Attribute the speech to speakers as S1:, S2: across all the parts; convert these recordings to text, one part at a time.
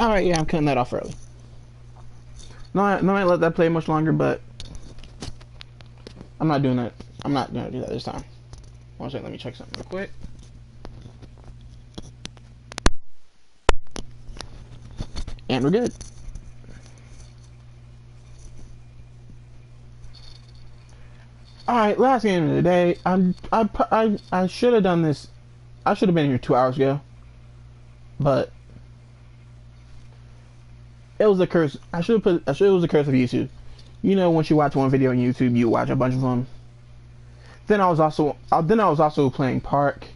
S1: Alright, yeah, I'm cutting that off early. No, I might let that play much longer, but I'm not doing that. I'm not gonna do that this time. One second, let me check something real quick. And we're good. Alright, last game of the day. I should have done this. I should have been here 2 hours ago. But it was the curse. I should have put. It was the curse of YouTube. You know, once you watch one video on YouTube, you watch a bunch of them. Then I was also playing Park.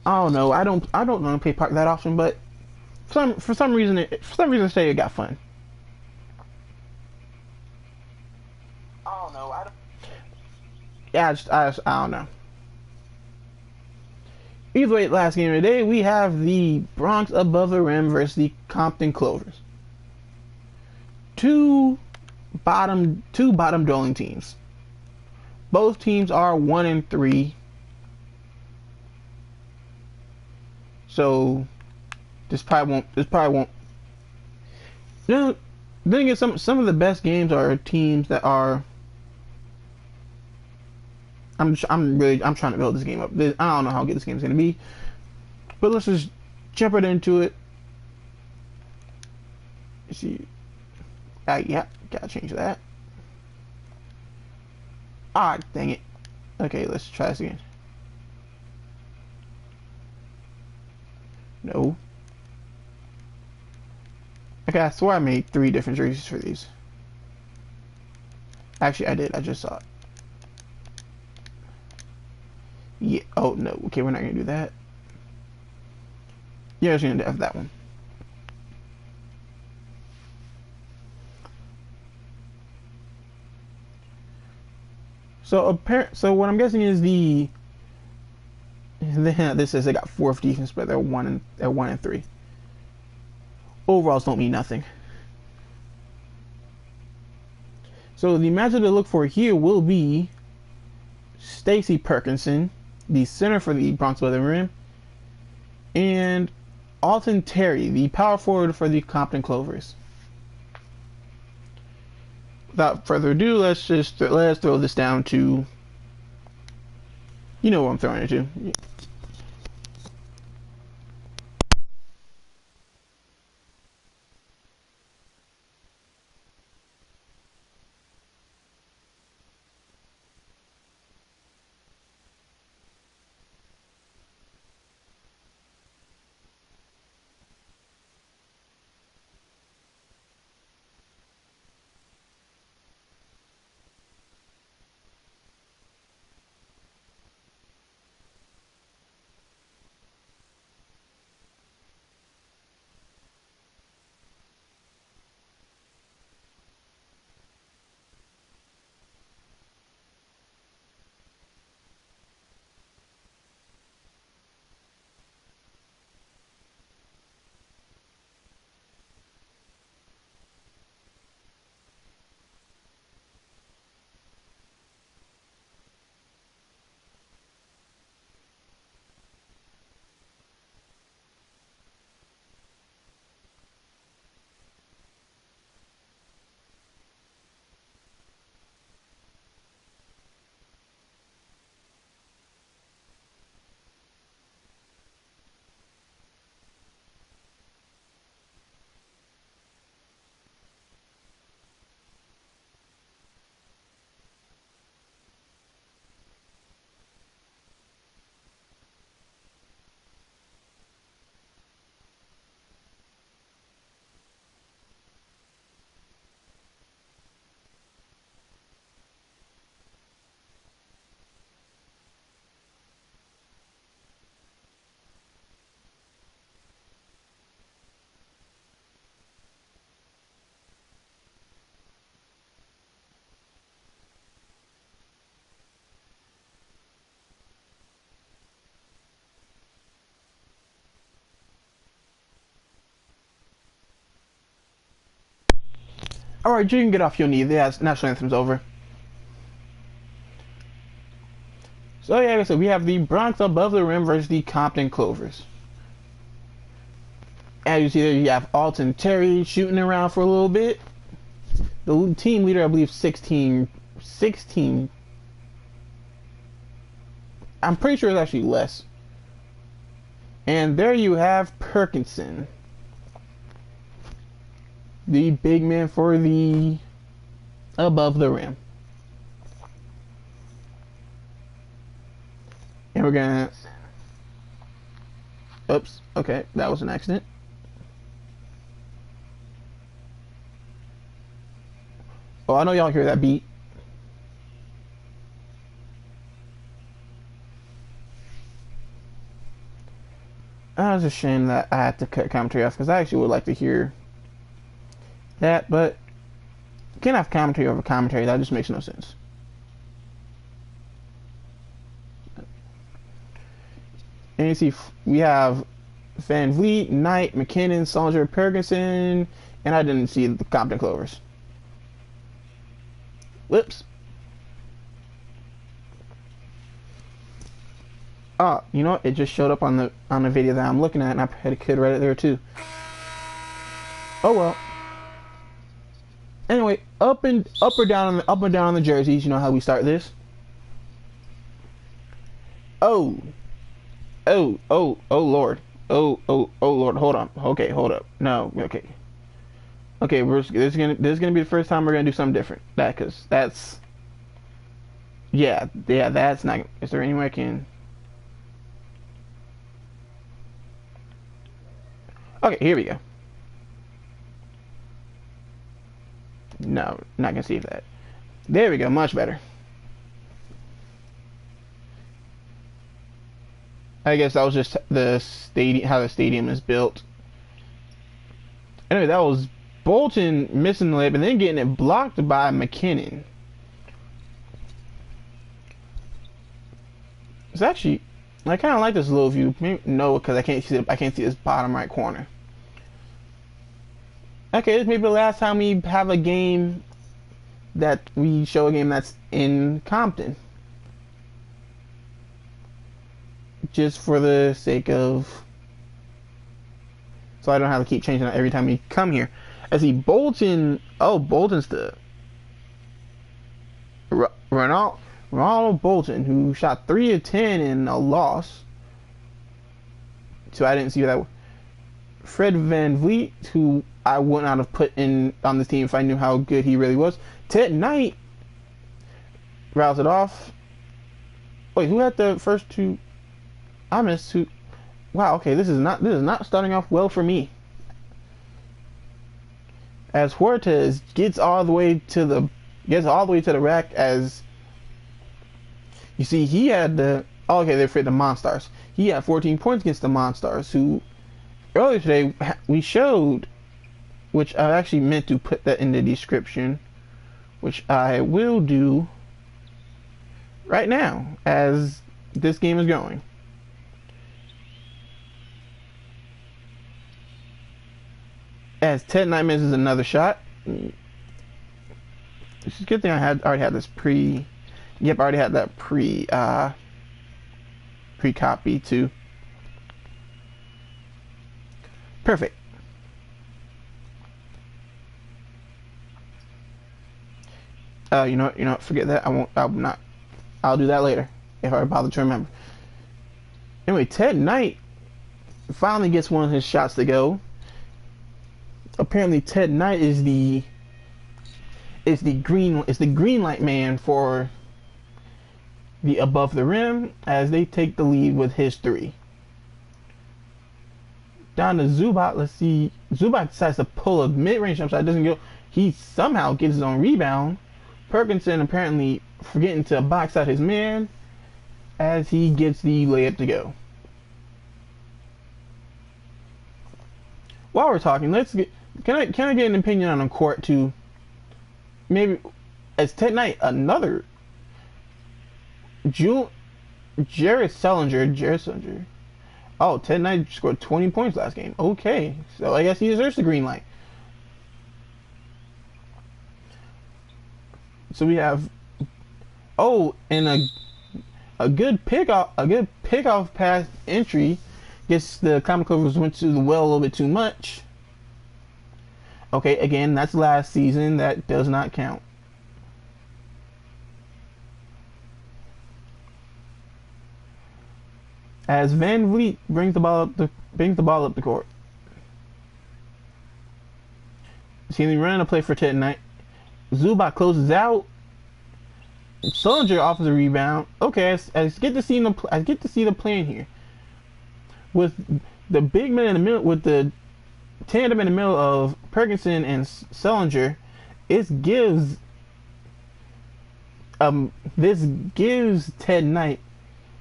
S1: I don't know. I don't want to play Park that often, but for some reason today it got fun. I don't know. Yeah, I don't know. Either way, last game of the day, we have the Bronx Above the Rim versus the Compton Clovers. Two bottom dwelling teams. Both teams are 1-3. So this probably won't. You know, then again, some of the best games are teams that are. I'm trying to build this game up. I don't know how good this game is gonna be, but let's just jump right into it. Let's see, yeah, gotta change that. Ah, dang it. Okay, let's try this again. No. Okay, I swear I made 3 different jerseys for these. Actually, I did. I just saw it. Yeah. Oh no. Okay, we're not gonna do that. Yeah, just gonna have that one. So what I'm guessing is this says they got 4th defense, but they're 1-3. Overalls don't mean nothing. So the matchup to look for here will be Stacy Perkinson, the center for the Bronx Above the Rim, and Alton Terry, the power forward for the Compton Clovers. Without further ado, let's throw this down to, you know what I'm throwing it to. All right, you can get off your knee. The national anthem's over. So yeah, so we have the Bronx Above the Rim versus the Compton Clovers. As you see there, you have Alton Terry shooting around for a little bit. The team leader, I believe, 16. I'm pretty sure it's actually less. And there you have Perkinson, the big man for the above the rim. And we're gonna... Oops, okay, that was an accident. Oh, I know y'all hear that beat. It's a shame that I had to cut commentary off because I actually would like to hear that, but you can't have commentary over commentary. That just makes no sense. And you see, we have Van Vliet, Knight, McKinnon, Solinger, Perkinson, and I didn't see the Compton Clovers. Whoops. Oh, you know what? It just showed up on the video that I'm looking at, and I could read it there too. Oh well. Anyway, up and down on the jerseys. You know how we start this. Oh Lord. Oh Lord. Hold on. Okay, hold up. No. Okay. Okay, this is gonna be the first time we're gonna do something different. Cause that's. Yeah. That's not. Is there any way I can? Okay, here we go. No, not gonna see that. There we go, much better. I guess that was just the stadium, how the stadium is built. Anyway, that was Bolton missing the layup and then getting it blocked by McKinnon. It's actually, I kind of like this little view. Maybe, no, because I can't see this bottom right corner. Okay, this may be the last time we have a game that we show a game that's in Compton. Just for the sake of, so I don't have to keep changing it every time we come here. I see Bolton. Oh, Bolton's the Ronald Bolton, who shot 3 of 10 in a loss. So I didn't see that. Fred Van Vliet, who I would not have put in on this team if I knew how good he really was. Ted Knight routes it off. Wait, who had the first two? I missed who. Wow. Okay, this is not starting off well for me. As Huertas gets all the way to the rack, as you see, he had the. Oh, okay, they're afraid the Monstars. He had 14 points against the Monstars, who earlier today we showed, which I actually meant to put that in the description, which I will do right now as this game is going. As Ted Knight misses another shot. It's a good thing I already had this pre. Yep, I already had that pre-copy too. Perfect. You know what? Forget that. I'll do that later if I bother to remember. Anyway, Ted Knight finally gets one of his shots to go. Apparently, Ted Knight is the green light man for the above the rim as they take the lead with his 3. Down to Zubac. Let's see. Zubac decides to pull a mid-range jump shot. It doesn't go. He somehow gets his own rebound. Perkinson apparently forgetting to box out his man as he gets the layup to go. While we're talking, can I get an opinion on the court too? Maybe as Ted Knight, another Jared Sullinger. Oh, Ted Knight scored 20 points last game. Okay, so I guess he deserves the green light. So we have, and a good pickoff pass entry. Guess the Common Clovers went to the well a little bit too much. Okay, again, that's last season. That does not count. As Van Vliet brings the ball up the court. See him running a play for Ted Knight. Zubac closes out. Sullinger offers a rebound. Okay, I get to see the plan here. With the big man in the middle, with the tandem in the middle of Perkinson and Sullinger, this gives Ted Knight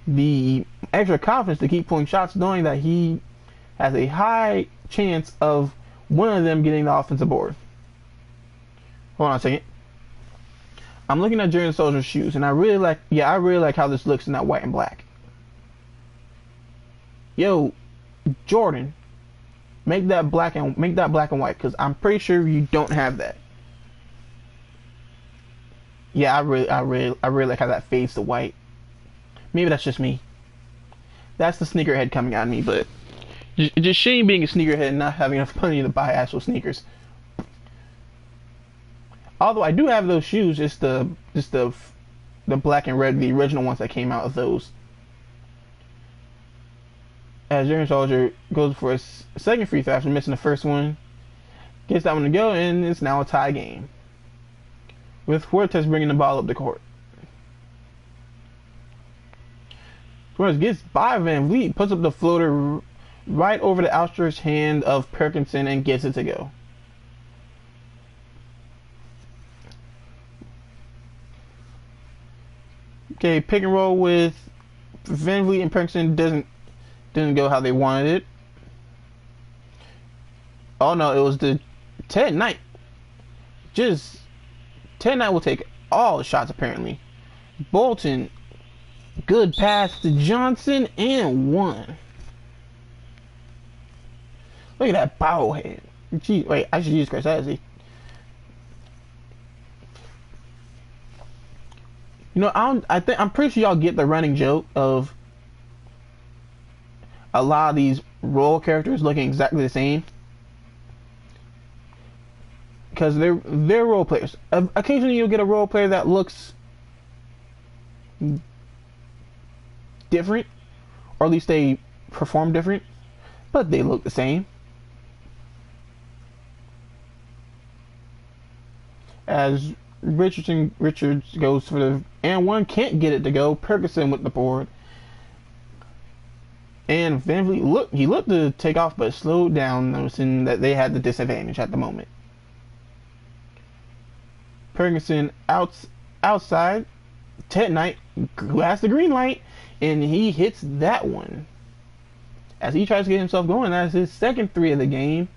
S1: the extra confidence to keep pulling shots, knowing that he has a high chance of one of them getting the offensive board. Hold on a second. I'm looking at Jaren Soldier's shoes, and I really like how this looks in that white and black. Yo, Jordan, make that black and white, because I'm pretty sure you don't have that. Yeah, I really like how that fades to white. Maybe that's just me. That's the sneakerhead coming out of me, but it's just shame being a sneakerhead and not having enough money to buy actual sneakers. Although I do have those shoes, just the black and red, the original ones that came out of those. As Jaren Soldier goes for a second free throw after missing the first one, gets that one to go, and it's now a tie game. With Fuertes bringing the ball up the court. Fuertes gets by Van Vliet, puts up the floater right over the outstretched hand of Perkinson and gets it to go. Okay, pick and roll with Van Vliet and Perkinson didn't go how they wanted it. Oh no, it was the Ted Knight. Ted Knight will take all the shots apparently. Bolton, good pass to Johnson and one. Look at that bobblehead. Gee, wait, I should use Chris Azzy. You know, I'm pretty sure y'all get the running joke of a lot of these role characters looking exactly the same, because they're role players. Occasionally, you'll get a role player that looks different, or at least they perform different, but they look the same. As Richards goes for the and one, can't get it to go. Perkinson with the board. And Van Vliet he looked to take off, but slowed down, noticing that they had the disadvantage at the moment. Perkinson outside. Ted Knight, who has the green light, and he hits that one. As he tries to get himself going, that's his second three of the game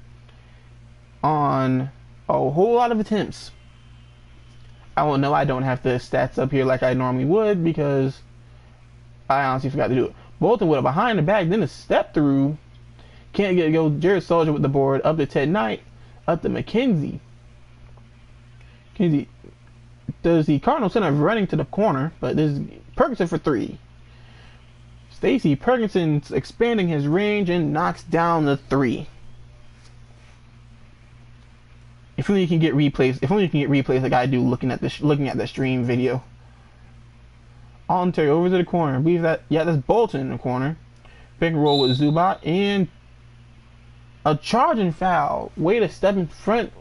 S1: on a whole lot of attempts. I don't know, I don't have the stats up here like I normally would because I honestly forgot to do it. Bolton with a behind the back, then a step through. Can't get it go. Jared Soldier with the board. Up to Ted Knight. Up to McKenzie. McKenzie does the Cardinal center running to the corner, but this is Perkinson for three. Stacey Perkinson's expanding his range and knocks down the three. If only you can get replays. If only you can get replays like I do looking at the stream video. On Terry over to the corner. I believe that that's Bolton in the corner. Pick and roll with Zubac and a charging foul. Way to step in front.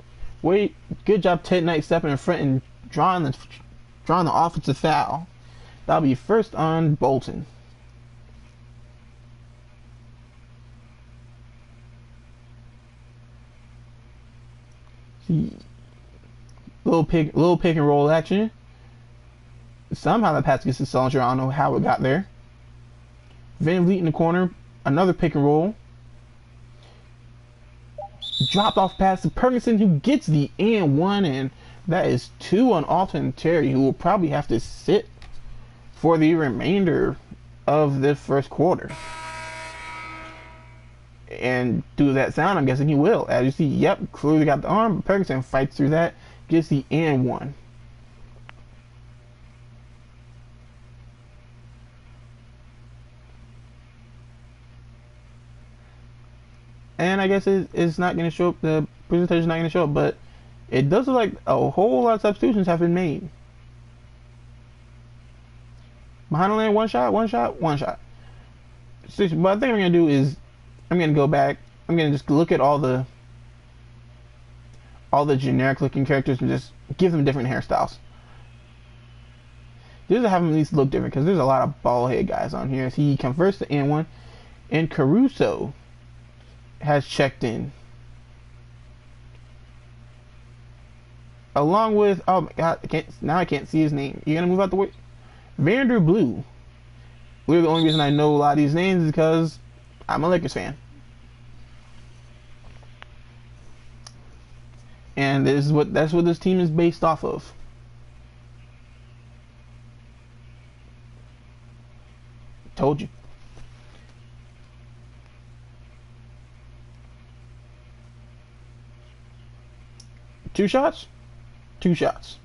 S1: Good job Ted Knight stepping in front and drawing the offensive foul. That'll be first on Bolton. See, little pick and roll action. Somehow the pass gets to Sullinger. I don't know how it got there. Van Vliet in the corner. Another pick and roll. Dropped off pass to Perkinson, who gets the and one, and that is two on Alton Terry, who will probably have to sit for the remainder of the first quarter. And due to that sound, I'm guessing he will. As you see, yep, clearly got the arm, but Perkinson fights through that, gets the and one. and I guess it's not going to show up. The presentation is not going to show up, but it does look like a whole lot of substitutions have been made. Behind the lane, one shot, one shot, one shot. So, what I think I'm going to do is I'm going to go back. I'm going to just look at all the generic looking characters and just give them different hairstyles. Just to have them at least look different, because there's a lot of bald head guys on here. He converts to N1, and Caruso has checked in, along with, oh my god, I can't see his name. You're gonna move out the way. Vander Blue. We're the only reason I know a lot of these names is because I'm a Lakers fan, and that's what this team is based off of. Told you. Two shots? Two shots.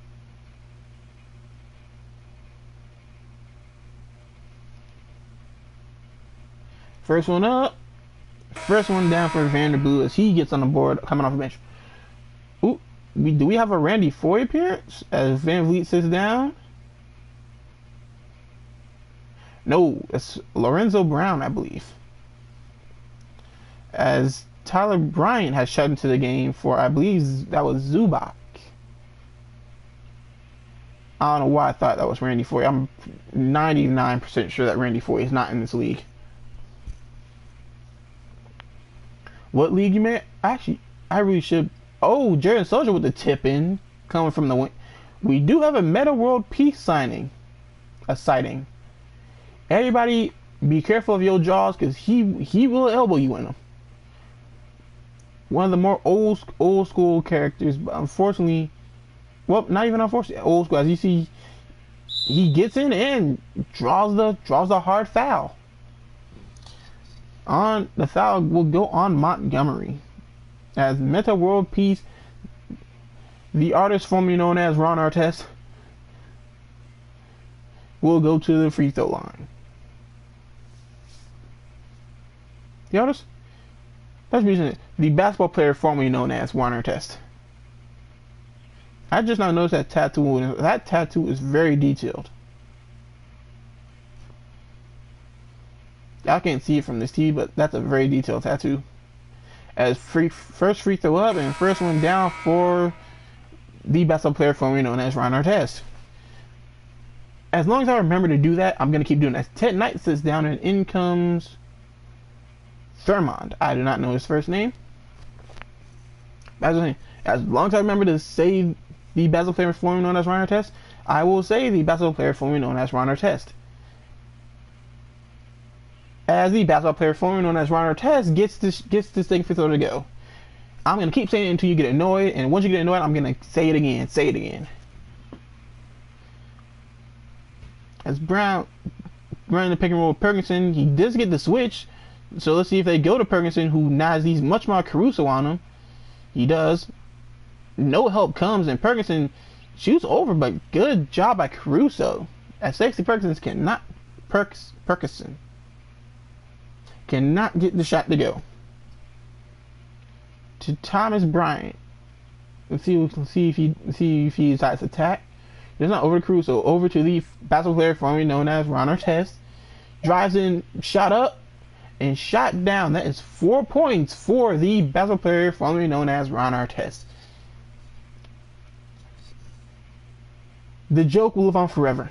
S1: First one up. First one down for Vander Blue as he gets on the board coming off the bench. Ooh, do we have a Randy Foye appearance as Van Vliet sits down? No, it's Lorenzo Brown, I believe. As Tyler Bryant has shut into the game for, I believe that was Zubac. I don't know why I thought that was Randy Foye. I'm 99% sure that Randy Foye is not in this league. What league you meant? Actually, I really should. Oh, Jared Soldier with the tip in coming from the wing. We do have a Meta World Peace signing. A sighting. Everybody, be careful of your jaws, because he will elbow you in them. One of the more old school characters, but unfortunately, well, not even unfortunately, old school. As you see, he gets in and draws the hard foul. On the foul will go on Montgomery, as Meta World Peace, the artist formerly known as Ron Artest, will go to the free throw line. The artist? That's reason the basketball player formerly known as Ron Artest. I just now noticed that tattoo. That tattoo is very detailed. I can't see it from this tee, but that's a very detailed tattoo. As first free throw up and first one down for the basketball player formerly known as Ron Artest. As long as I remember to do that, I'm going to keep doing that. Ted Knight sits down and in comes Thurmond. I do not know his first name. As long as I remember to say the basketball player formerly known as Ron Artest, I will say the basketball player formerly known as Ron Artest. As the basketball player formerly known as Ron Artest gets this thing free throw to go. I'm going to keep saying it until you get annoyed, and once you get annoyed, I'm going to say it again. As Brown running the pick and roll with Perkinson, he does get the switch. So let's see if they go to Perkinson, who now has these much more Caruso on him. He does. No help comes, and Perkinson shoots over, but good job by Caruso. As Sexy Perkinson cannot get the shot to go. To Thomas Bryant. Let's see if he decides to attack. There's not over to Caruso. Over to the basketball player formerly known as Ron Artest. Drives in, shot up, and shot down. That is 4 points for the basketball player formerly known as Ron Artest. The joke will live on forever.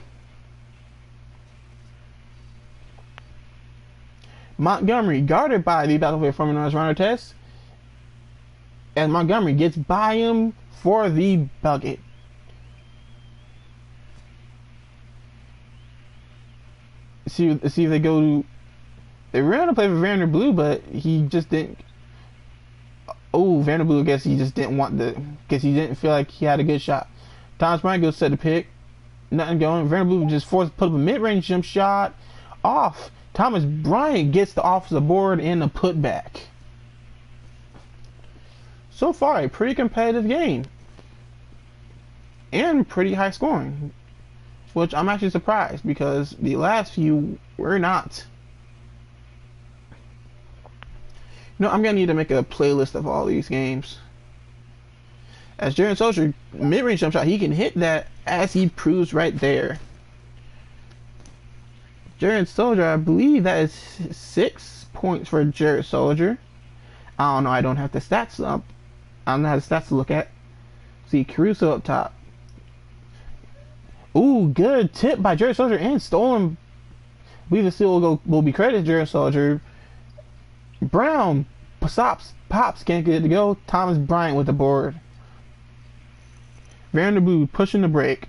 S1: Montgomery guarded by the basketball player formerly known as Ron Artest. And Montgomery gets by him for the bucket. See if they go to. They ran to play for Vander Blue, but he just didn't. Oh, Vander Blue, I guess he just didn't want the. Guess he didn't feel like he had a good shot. Thomas Bryant goes set the pick. Nothing going. Vander Blue just forced to put up a mid-range jump shot. Off. Thomas Bryant gets the offensive board and the putback. So far, a pretty competitive game. And pretty high scoring. Which I'm actually surprised, because the last few were not. No, I'm gonna need to make a playlist of all these games. As Jared Soldier, mid-range jump shot, he can hit that as he proves right there. Jared Soldier, I believe that is 6 points for Jared Soldier. I don't know, I don't have the stats up. I don't have the stats to look at. See, Caruso up top. Ooh, good tip by Jared Soldier and stolen. I believe the steal will be credited to Jared Soldier. Brown, pops, can't get it to go. Thomas Bryant with the board. Vanderbilt pushing the break.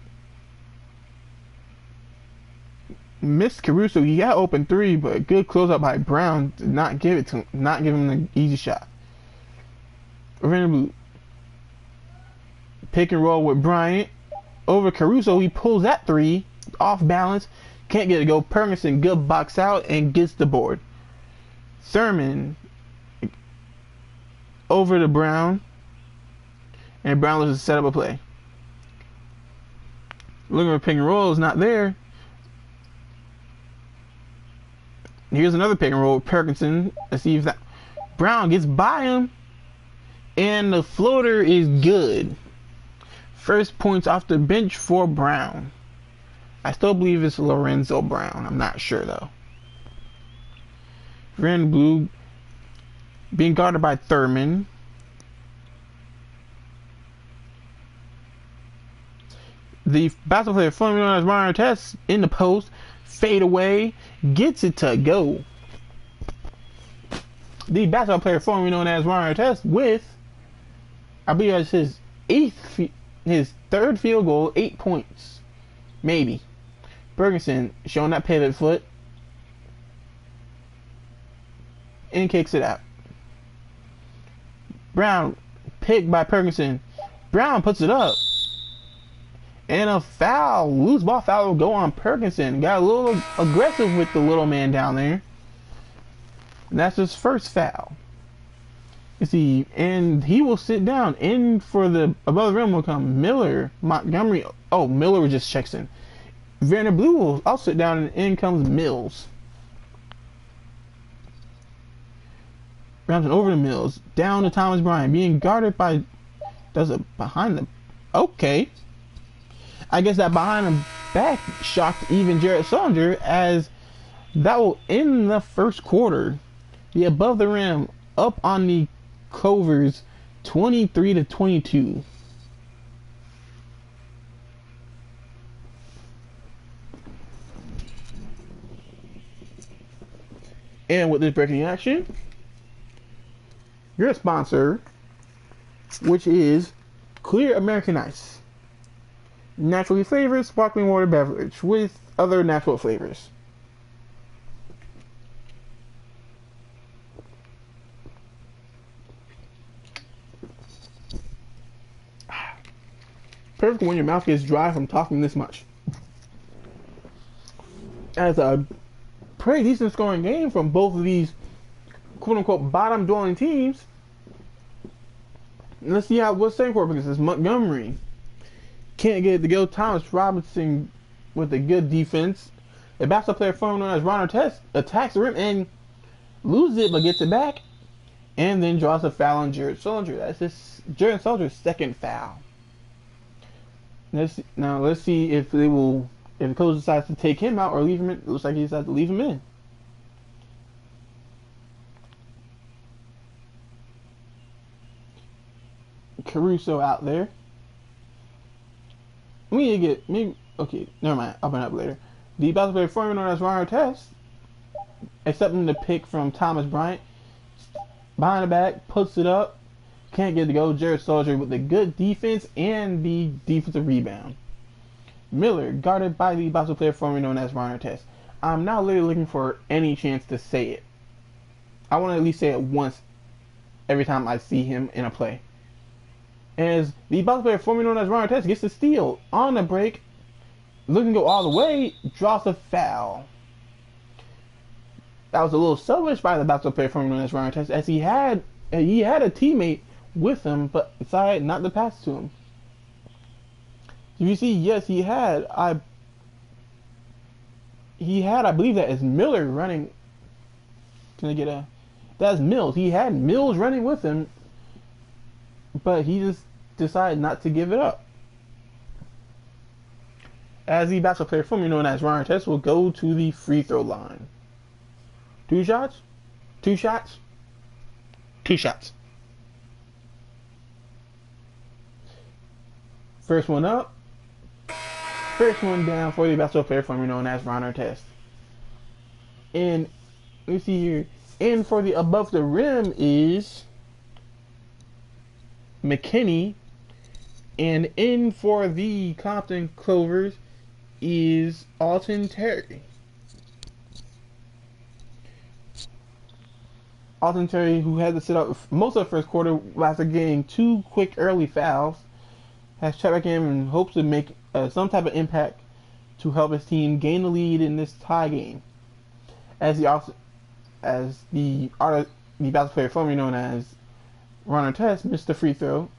S1: Missed Caruso. He got open three, but good closeout by Brown. Did not give it to him. Not give him the easy shot. Vanderbilt pick and roll with Bryant over Caruso. He pulls that three off balance. Can't get it to go. Ferguson good box out and gets the board. Thurman over to Brown, and Brown looks to set up a play. Looking for pick and roll, is not there. Here's another pick and roll with Perkinson. Let's see if that Brown gets by him, and the floater is good. First points off the bench for Brown. I still believe it's Lorenzo Brown. I'm not sure though. Van Blue being guarded by Thurman. The basketball player formerly known as Ron Artest in the post, fade away, gets it to go. The basketball player formerly known as Ron Artest with, I believe it's his third field goal, 8 points, maybe. Ferguson showing that pivot foot and kicks it out. Brown picked by Ferguson. Brown puts it up. And a foul, loose ball foul will go on Perkinson. Got a little aggressive with the little man down there. And that's his first foul. You see, and he will sit down. In for the above the rim will come Miller, Montgomery. Oh, Miller just checks in. Vanderbilt will also sit down, and in comes Mills. Brownson over to Mills, down to Thomas Bryant, being guarded by. Does it behind the. Okay. I guess that behind the back shocked even Jared Soldier, as that will end the first quarter. The above the rim up on the Clovers, 23-22. And with this breaking action, your sponsor, which is Clear American Ice. Naturally flavored sparkling water beverage with other natural flavors. Perfect when your mouth gets dry from talking this much. As a pretty decent scoring game from both of these quote-unquote bottom-dwelling teams. Let's see how what's saying for it, because it's Montgomery. Can't get it to go. Thomas Robinson with a good defense. A basketball player formerly known as Ron Artest attacks the rim and loses it, but gets it back, and then draws a foul on Jared Soldier. That's Jared Soldier's second foul. Let's see if the coach decides to take him out or leave him in. It looks like he decides to leave him in. Caruso out there. We need to get maybe okay. Never mind. I'll bring it up later. The basketball player formerly known as Ron Artest, accepting the pick from Thomas Bryant, behind the back, puts it up, can't get it to go. Jared Soldier with the good defense and the defensive rebound. Miller guarded by the basketball player formerly known as Ron Artest. I'm now literally looking for any chance to say it. I want to at least say it once every time I see him in a play. As the basketball player formerly known as Ron Artest gets the steal on the break, looking to go all the way, draws a foul. That was a little selfish by the basketball player formerly known as Ron Artest, as he had a teammate with him, but decided not to pass to him. So you see, yes, he had. I believe that is Miller running. Can I get a? That's Mills. He had Mills running with him, but he just decided not to give it up. As the basketball player formerly known as Ron Artest will go to the free throw line. 2 shots? 2 shots? 2 shots. First one up. First one down for the basketball player formerly known as Ron Artest. And let me see here. And for the above the rim is McKinney. And in for the Compton Clovers is Alton Terry. Alton Terry, who had to sit out most of the first quarter after getting 2 quick early fouls, has checked back in and hopes to make some type of impact to help his team gain the lead in this tie game. As the basketball player formerly known as Ron Artest missed the free throw,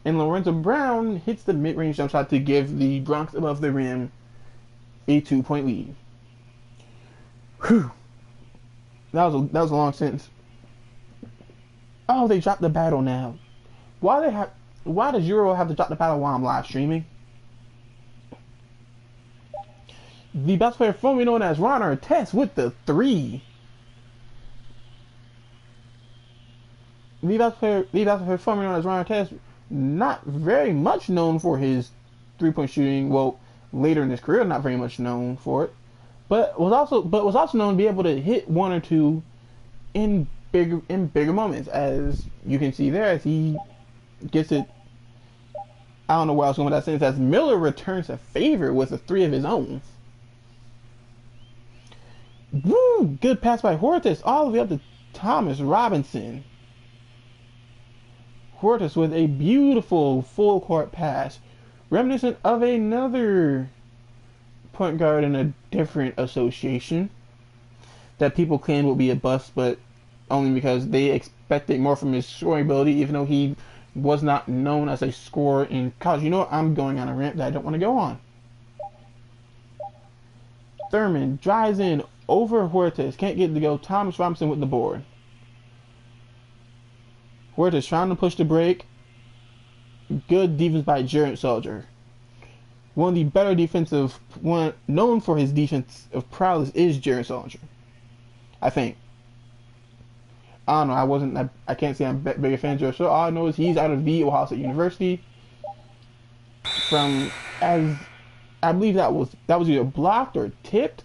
S1: and Lorenzo Brown hits the mid-range jump shot to give the Bronx above the rim a 2-point lead. Whew. That was a long sentence. Oh, they dropped the battle now. Why does Euro have to drop the battle while I'm live streaming? The basketball player formerly known as Ron Artest with the 3. The basketball player formerly known as Ron Artest, not very much known for his 3-point shooting. Well, later in his career, not very much known for it, but was also known to be able to hit 1 or 2 in bigger moments, as you can see there as he gets it. I don't know where I was going with that sentence. As Miller returns a favor with a 3 of his own. Woo! Good pass by Hortus all the way up to Thomas Robinson. Hortus with a beautiful full court pass, reminiscent of another point guard in a different association that people claim will be a bust, but only because they expected more from his scoring ability, even though he was not known as a scorer in college. You know what? I'm going on a rant that I don't want to go on. Thurman drives in over Huertas. Can't get it to go. Thomas Robinson with the board. Huertas trying to push the break. Good defense by Jared Soldier. One of the better defensive, one known for his defensive prowess is Jared Soldier. I think. I don't know. I can't say I'm a bigger fan of Jared Soldier. All I know is he's out of the Ohio State University. As I believe that was either blocked or tipped.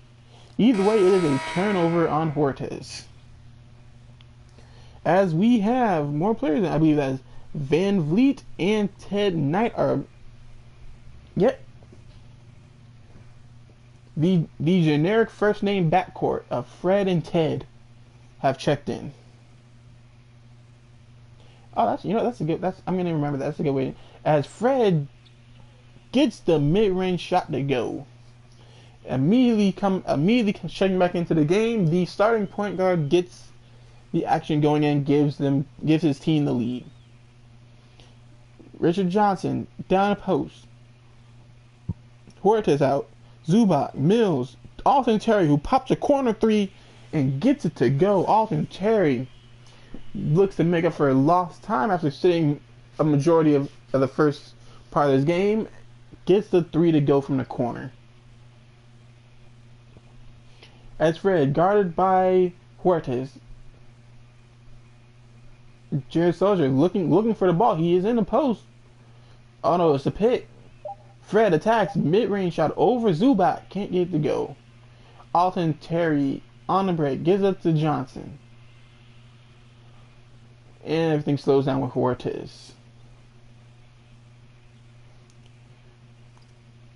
S1: Either way, it is a turnover on Huertas. As we have more players, I believe that is Van Vliet and Ted Knight are. Yep. The generic first name backcourt of Fred and Ted have checked in. Oh, I'm gonna remember that. That's a good way. As Fred gets the mid-range shot to go, immediately checking back into the game, the starting point guard gets the action going and gives his team the lead. Richard Johnson down a post. Huertas out. Zubac, Mills, Alton Terry, who pops a corner 3 and gets it to go. Alton Terry looks to make up for lost time after sitting a majority of the first part of this game. Gets the 3 to go from the corner. As Fred, guarded by Huertas. Jared Soldier looking for the ball. He is in the post. Oh no, it's a pick. Fred attacks, mid-range shot over Zubac. Can't get it to go. Alton Terry on the break. Gives up to Johnson. And everything slows down with Huertas.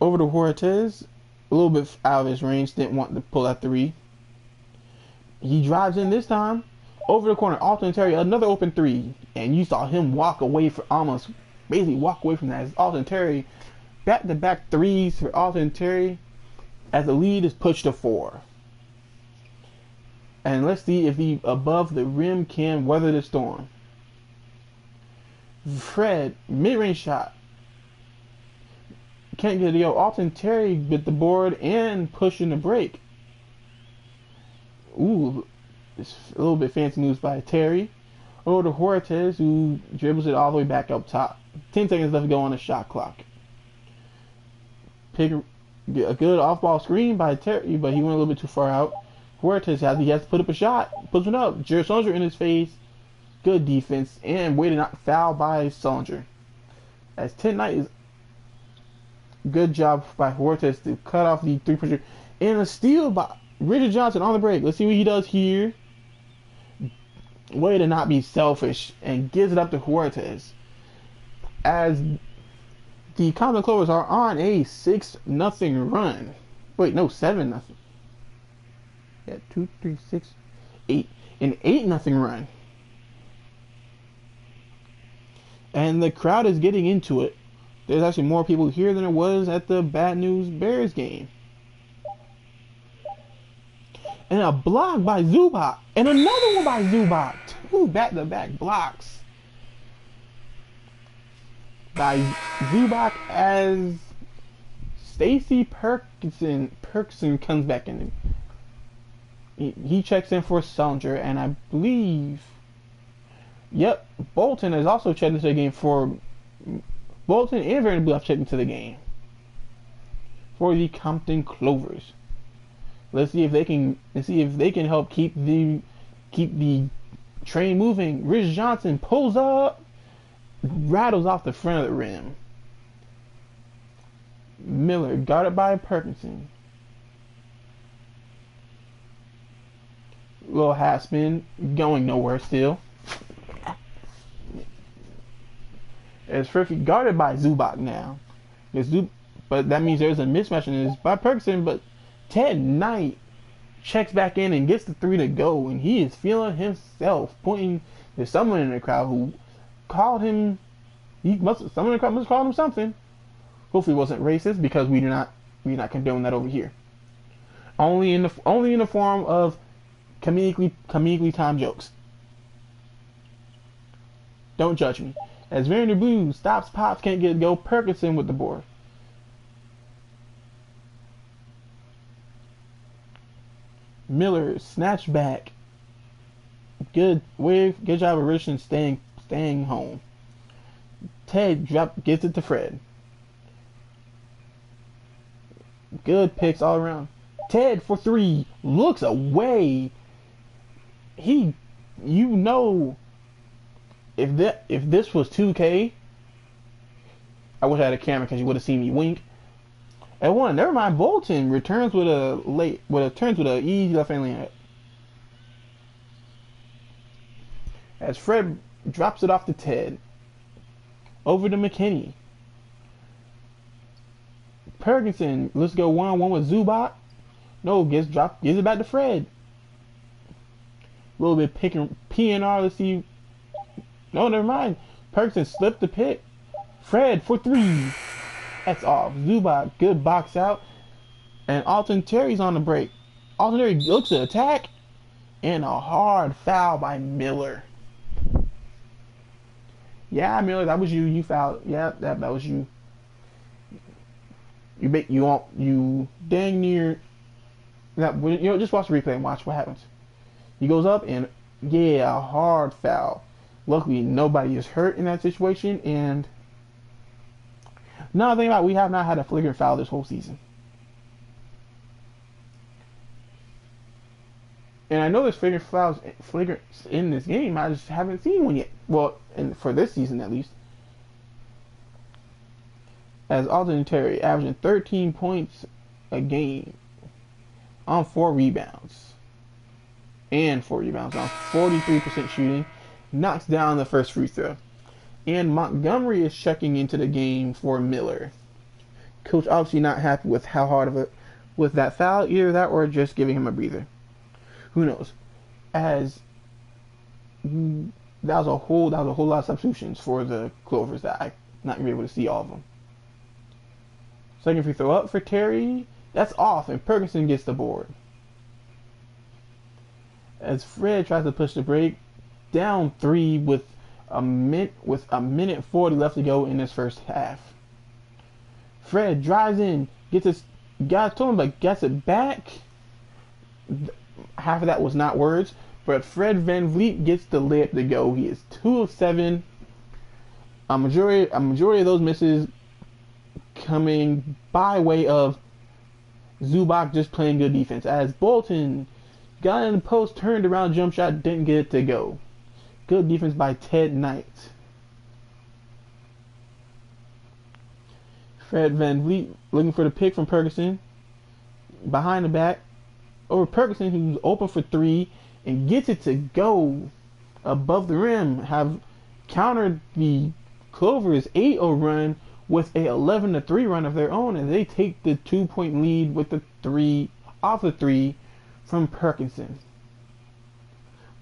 S1: Over to Huertas. A little bit out of his range. Didn't want to pull that 3. He drives in this time. Over the corner. Alton Terry. Another open 3. And you saw him walk away from that. As Alton Terry. Back-to-back 3s for Alton Terry as the lead is pushed to 4. And let's see if the above the rim can weather the storm. Fred, mid-range shot. Can't get it to go. Alton Terry with the board and pushing the break. Ooh. It's a little bit fancy moves by Terry. Over to Huertas, who dribbles it all the way back up top. 10 seconds left to go on the shot clock. Pick a good off-ball screen by Terry, but he went a little bit too far out. Huertas has to put up a shot. Puts it up. Jared Solinger in his face. Good defense. And way to not foul by Solinger. As 10 Knight is good job by Huertas to cut off the three-pointer. And a steal by Richard Johnson on the break. Let's see what he does here. Way to not be selfish and gives it up to Huertas. As the Compton Clovers are on a 6-0 run. Wait, no, 7-0. Yeah, 2, 3, 6, 8. An 8-0 run. And the crowd is getting into it. There's actually more people here than there was at the Bad News Bears game. And a block by Zubac. And another one by Zubac. 2 back-to-back blocks by Zubac as Stacey Perkson comes back in. He checks in for Solinger, and I believe, yep, Bolton is also checked into the game for Bolton and Vanderbilt checked into the game for the Compton Clovers. Let's see if they can help keep the train moving. Rich Johnson pulls up, rattles off the front of the rim. Miller guarded by Perkinson. Little half spin, going nowhere still. As Frifky guarded by Zubac now. But that means there's a mismatch in this by Perkinson, but Ted Knight checks back in and gets the 3 to go, and he is feeling himself, pointing to someone in the crowd who called him. Someone in the crowd must have called him something. Hopefully, it wasn't racist, because we do not condone that over here. Only in the form of comedically timed jokes. Don't judge me. As Vanderbilt stops Pops, can't get it go. Perkinson with the board. Miller snatch back. Good job of Richardson staying home. Ted gets it to Fred. Good picks all around. Ted for 3 looks away. If this was 2K, I wish I had a camera because you would have seen me wink. At 1, never mind. Bolton returns with a easy left hand layup. As Fred drops it off to Ted. Over to McKinney. Perkinson, let's go 1-on-1 with Zubac. No, gives it back to Fred. A little bit PNR. Let's see. No, never mind. Perkinson slipped the pick. Fred for 3. That's off. Zubac, good box out. And Alton Terry's on the break. Alton Terry looks to attack. And a hard foul by Miller. Yeah, Miller, that was you. You fouled. Yeah, that was you. You dang near. Just watch the replay and watch what happens. He goes up and a hard foul. Luckily, nobody is hurt in that situation. And another thing about it, we have not had a flagrant foul this whole season. And I know there's flagrant in this game. I just haven't seen one yet. Well, for this season at least. As Alton Terry averaging 13 points a game on 4 rebounds. And 4 rebounds on 43% shooting. Knocks down the first free throw. And Montgomery is checking into the game for Miller. Coach obviously not happy with how hard with that foul. Either that or just giving him a breather. Who knows? As that was a whole lot of substitutions for the Clovers that I'm not gonna be able to see all of them. Second free throw up for Terry. That's off, and Perkinson gets the board. As Fred tries to push the break, down 3 with a minute 40 left to go in this first half. Fred drives in, gets it back. Half of that was not words, but Fred VanVleet gets the layup to go. He is 2 of 7. A majority of those misses coming by way of Zubac just playing good defense. As Bolton got in the post, turned around, jump shot, didn't get it to go. Good defense by Ted Knight. Fred VanVleet looking for the pick from Perkinson. Behind the back. Over Perkinson, who's open for 3 and gets it to go above the rim. Have countered the Clovers 8-0 run with a 11-3 run of their own, and they take the 2-point lead with the 3 off the 3 from Perkinson.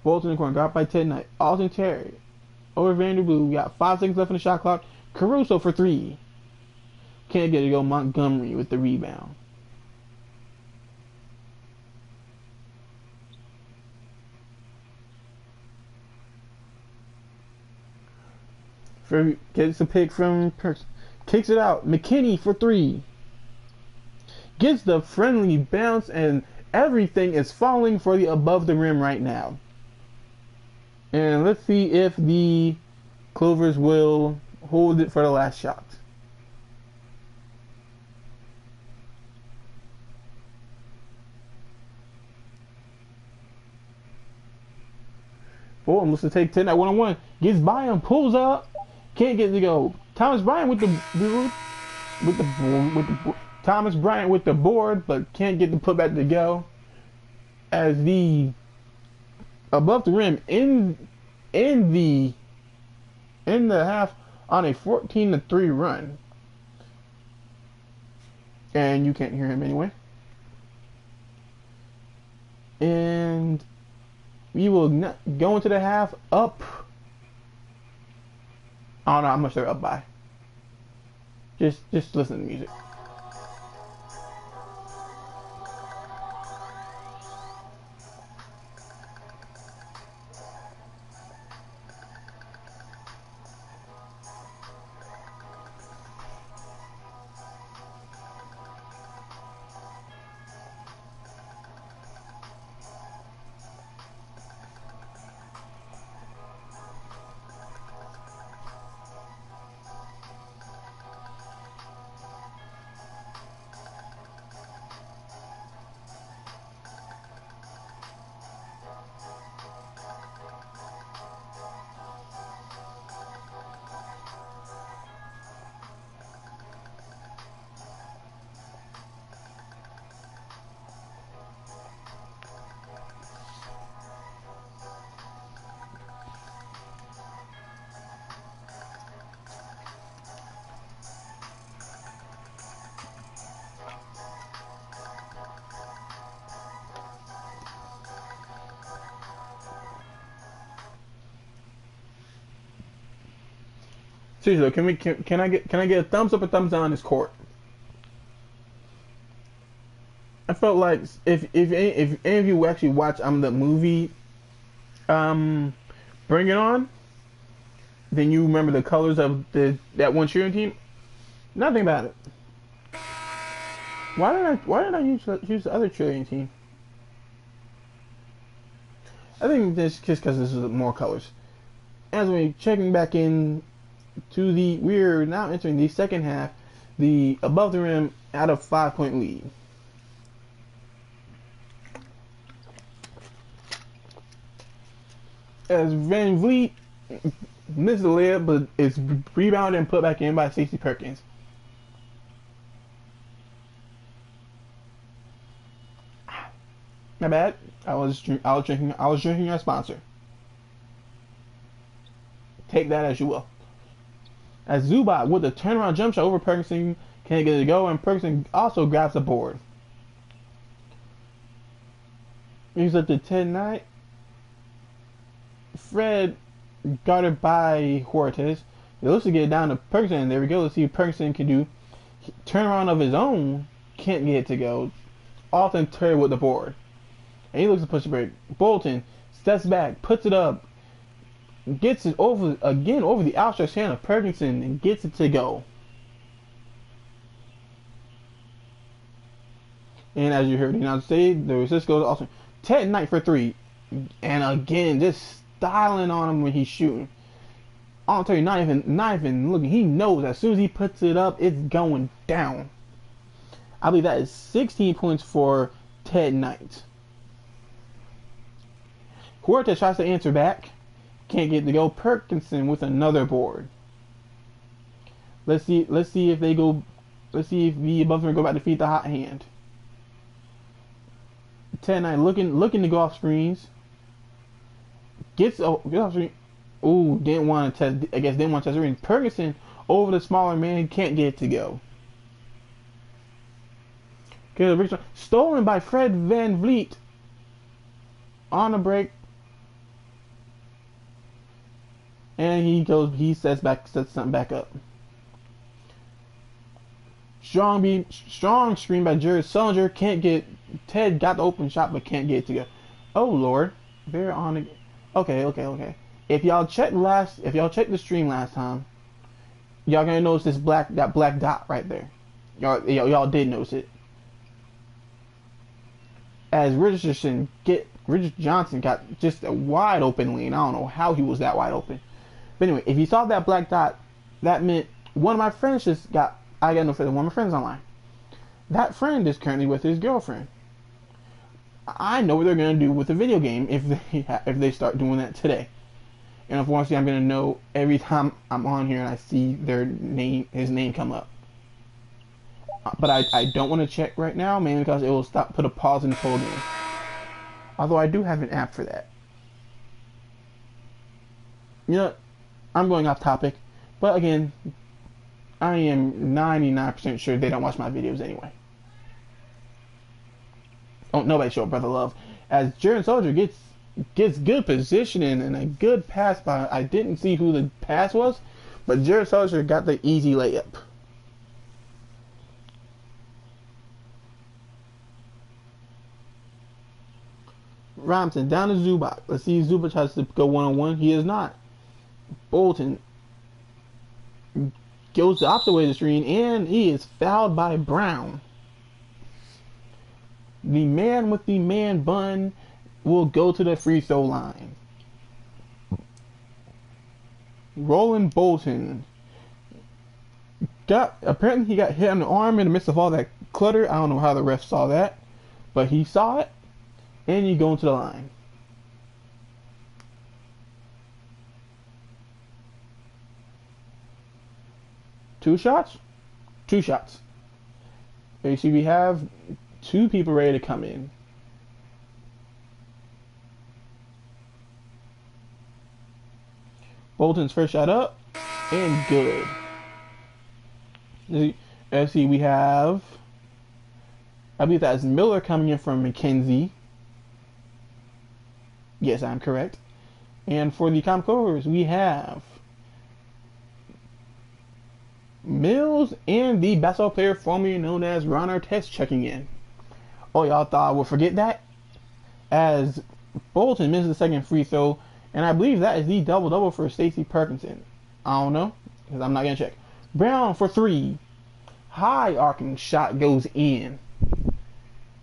S1: Bolton in the corner, got by Ted Knight. Alton Terry over Vanderbilt. We got 5 seconds left in the shot clock. Caruso for 3. Can't get it to go. Montgomery with the rebound. Gets a pick from Perks. Kicks it out. McKinney for 3. Gets the friendly bounce, and everything is falling for the above the rim right now. And let's see if the Clovers will hold it for the last shot. Bolton looks to take 10 at 1-on-1. Gets by him, pulls up. Can't get it to go. Thomas Bryant with the board, but can't get the putback to go. As the above the rim in the half on a 14-3 run. And you can't hear him anyway. And we will go into the half up. I don't know how much they're up by. Just listen to the music. Seriously, can I get a thumbs up or thumbs down on this court? I felt like if any of you actually watch the movie Bring It On, then you remember the colors of that one cheering team. Nothing about it. Why did I use the other cheering team? I think this just because this is more colors. As we checking back in to we're now entering the second half, the above the rim out of 5-point lead. As VanVleet missed the layup, but it's rebounded and put back in by Stacey Perkins. My bad. I was drinking our sponsor. Take that as you will. As Zubac with a turnaround jump shot over Perkinson, can't get it to go, and Perkinson also grabs the board. He's up to 10-9. Fred guarded by Huertas. He looks to get it down to Perkinson. There we go. Let's see what Perkinson can do. Turnaround of his own. Can't get it to go. Alton Terry with the board. And he looks to push the break. Bolton steps back, puts it up, gets it over the outstretched hand of Perkinson, and gets it to go. And as you heard the announcer say, the assist goes also Ted Knight for 3. And again, just styling on him when he's shooting. I'll tell you, not even looking. He knows as soon as he puts it up, it's going down. I believe that is 16 points for Ted Knight. Huerta tries to answer back. Can't get to go. Perkinson with another board. Let's see if they go. Let's see if the above go back to feed the hot hand. Ted Knight looking to go off screens. Gets off screen. Ooh, didn't want to test. I guess didn't want to test screen. Perkinson over the smaller man, can't get it to go. Okay, stolen by Fred Van Vliet on a break. And he sets something back up. Strong screen by Jared Sullinger. Can't get, Ted got the open shot but can't get it to go. Oh Lord. They're on again. Okay. If y'all checked the stream last time, y'all gonna notice that black dot right there. Y'all did notice it. As Richard Johnson got just a wide open lane. I don't know how he was that wide open. But anyway, if you saw that black dot, that meant one of my friends I got no friends, one of my friends online. That friend is currently with his girlfriend. I know what they're gonna do with the video game if they start doing that today. And unfortunately, I'm gonna know every time I'm on here and I see his name come up. But I don't want to check right now, mainly because it will put a pause in the whole game. Although I do have an app for that. You know, I'm going off topic, but again, I am 99% sure they don't watch my videos anyway. Oh, nobody showed Brother Love. As Jared Soldier gets good positioning and a good pass by, I didn't see who the pass was, but Jared Soldier got the easy layup. Robinson down to Zubac. Let's see if Zubac tries to go one-on-one. He is not. Bolton goes the opposite way of the screen, and he is fouled by Brown. The man with the man bun will go to the free throw line. Roland Bolton apparently he got hit on the arm in the midst of all that clutter. I don't know how the ref saw that, but he saw it, and you go into the line. Two shots. You see, we have two people ready to come in. Bolton's first shot up and good. Let's see, we have, I believe that's Miller coming in from McKenzie. Yes, I'm correct. And for the Clovers, we have Mills and the basketball player formerly known as Ron Artest checking in. Oh, y'all thought I would forget that? As Bolton misses the second free throw, and I believe that is the double-double for Stacey Perkinson. I don't know, because I'm not going to check. Brown for three. High arcing shot goes in.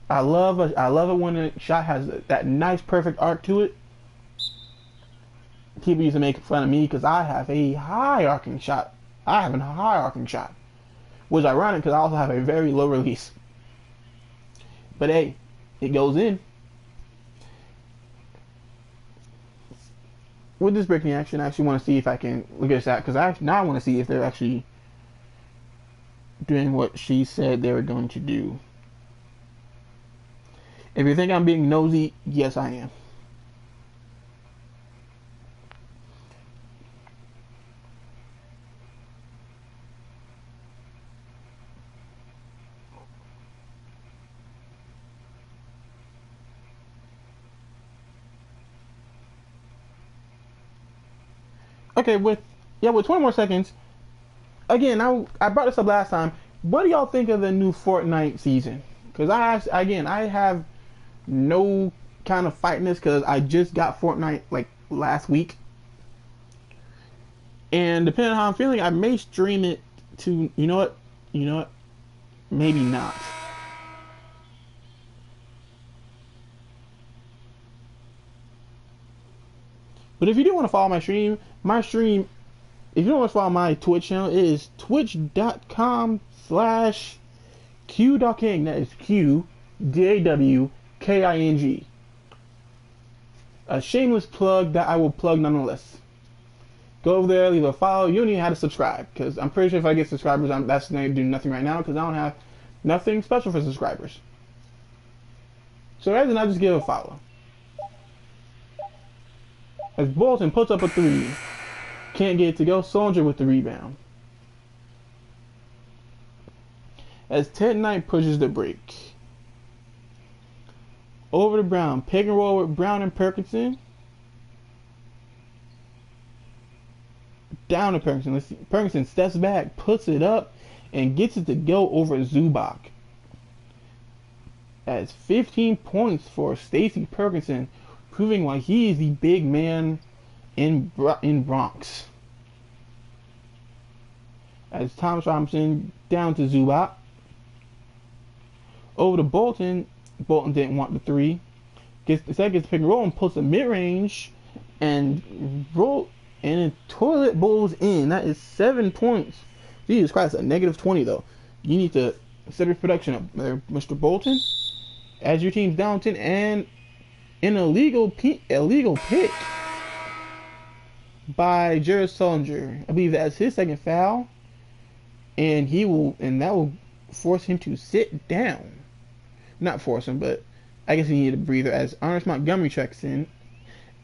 S1: I love it when a shot has that nice perfect arc to it. People used to make fun of me because I have a high arcing shot. Which is ironic because I also have a very low release. But hey, it goes in. With this breaking action, I actually want to see if I can look at this out, because now I want to see if they're actually doing what she said they were going to do. If you think I'm being nosy, yes I am. Okay, with 20 more seconds. Again, I brought this up last time. What do y'all think of the new Fortnite season? Because I have no kind of fighting this because I just got Fortnite like last week, and depending on how I'm feeling, I may stream it to you know what, maybe not. But if you do want to follow if you don't want to follow my Twitch channel, it is twitch.com/Q.King. That is QDAWKING. A shameless plug that I will plug nonetheless. Go over there, leave a follow. You don't even have to subscribe, because I'm pretty sure if I get subscribers, that's going to do nothing right now, because I don't have nothing special for subscribers. So rather than I just give a follow. As Bolton puts up a 3. Can't get it to go. Soldier with the rebound. As Ted Knight pushes the break. Over to Brown. Pick and roll with Brown and Perkinson. Down to Perkinson. Let's see. Perkinson steps back, puts it up, and gets it to go over Zubac. As 15 points for Stacey Perkinson, proving why he is the big man in Bronx. As Thomas Robinson down to Zubac. Over to Bolton. Bolton didn't want the 3. Gets the second pick and roll and puts a mid-range and roll, and the toilet bowls in. That is 7 points. Jesus Christ, a -20 though. You need to set your production up there, Mr. Bolton. As your team's down 10 and an illegal pick by Jared Sullinger. I believe that's his second foul, and that will force him to sit down. Not force him, but I guess he needed a breather. As Ernest Montgomery checks in,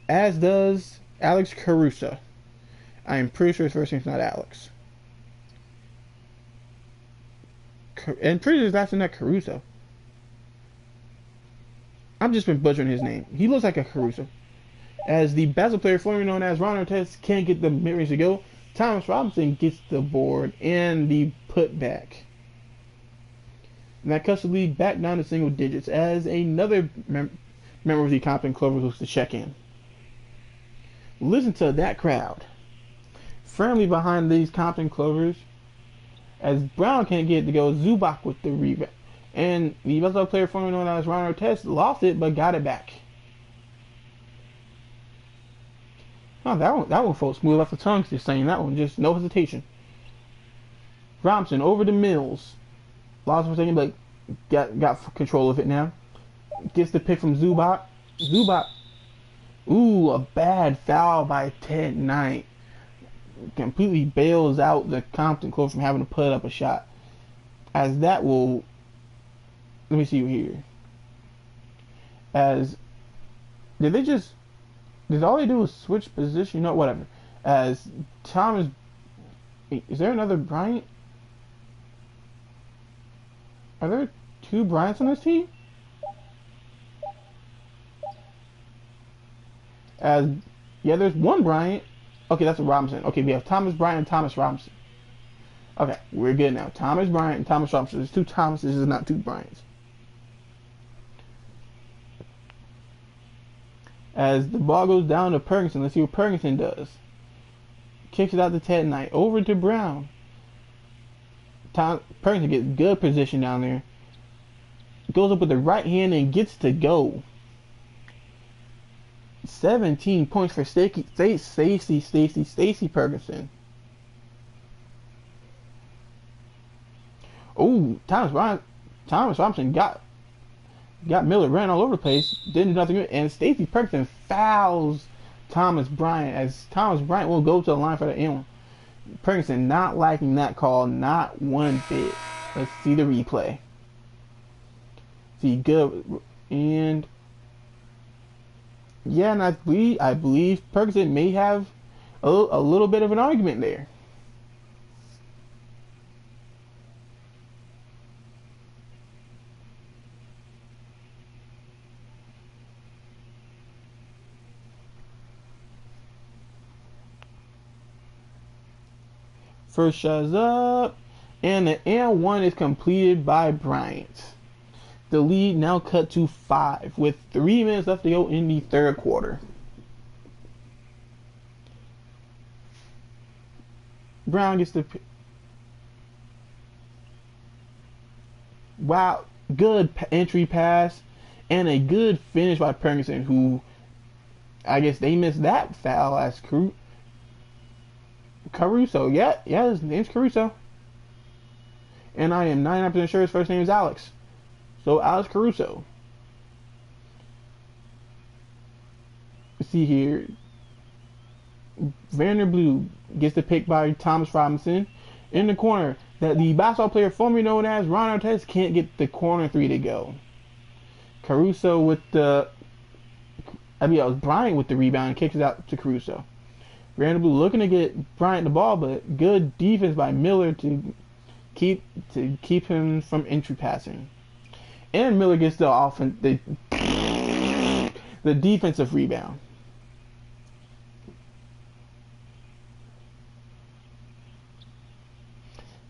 S1: as does Alex Caruso. I am pretty sure his first name's not Alex. And pretty sure his last name not Caruso. I've just been butchering his name. He looks like a Caruso. As the basketball player formerly known as Ron Artest can't get the mid-range to go, Thomas Robinson gets the board and the putback. And that cuts the lead back down to single digits as another member of the Compton Clovers looks to check in. Listen to that crowd. Firmly behind these Compton Clovers. As Brown can't get it to go, Zubac with the rebound. And the basketball player formerly known as Ron Artest lost it but got it back. Oh, that one folks smooth off the tongue, just saying that one, just no hesitation. Robinson over to Mills. Lost for a second, but got control of it now. Gets the pick from Zubac. Zubac. Ooh, a bad foul by Ted Knight. Completely bails out the Compton Clovers from having to put up a shot. As that will... Let me see here. As... Did all they do was switch position? You know, whatever. As Thomas... Is there another Bryant? Are there 2 Bryants on this team? Yeah, there's 1 Bryant. Okay, that's a Robinson. Okay, we have Thomas Bryant and Thomas Robinson. Okay, we're good now. Thomas Bryant and Thomas Robinson. There's 2 Thomases, there's not 2 Bryants. As the ball goes down to Perkinson, let's see what Perkinson does. Kicks it out to Ted Knight. Over to Brown. Perkinson gets good position down there. Goes up with the right hand and gets to go. 17 points for Stacey Perkinson. Oh, Thomas Robinson got Miller ran all over the place. Didn't do nothing good. And Stacey Perkinson fouls Thomas Bryant as Thomas Bryant will go to the line for the end. Perkinson not liking that call, not one bit. Let's see the replay. See, good. And yeah, and I believe Perkinson may have a little bit of an argument there. First shot is up, and the and 1 is completed by Bryant. The lead now cut to 5 with 3 minutes left to go in the third quarter. Brown gets the... Wow, good entry pass and a good finish by Perkinson, who I guess they missed that foul as Caruso. Yeah, his name's Caruso. And I am 99% sure his first name is Alex. So Alex Caruso. Let's see here. Vanderblue gets the pick by Thomas Robinson in the corner. That the basketball player formerly known as Ron Artest can't get the corner three to go. Caruso with the, I mean, it was Bryant with the rebound and kicks it out to Caruso. Vanderblue looking to get Bryant the ball, but good defense by Miller to keep him from entry passing. And Miller gets the defensive rebound.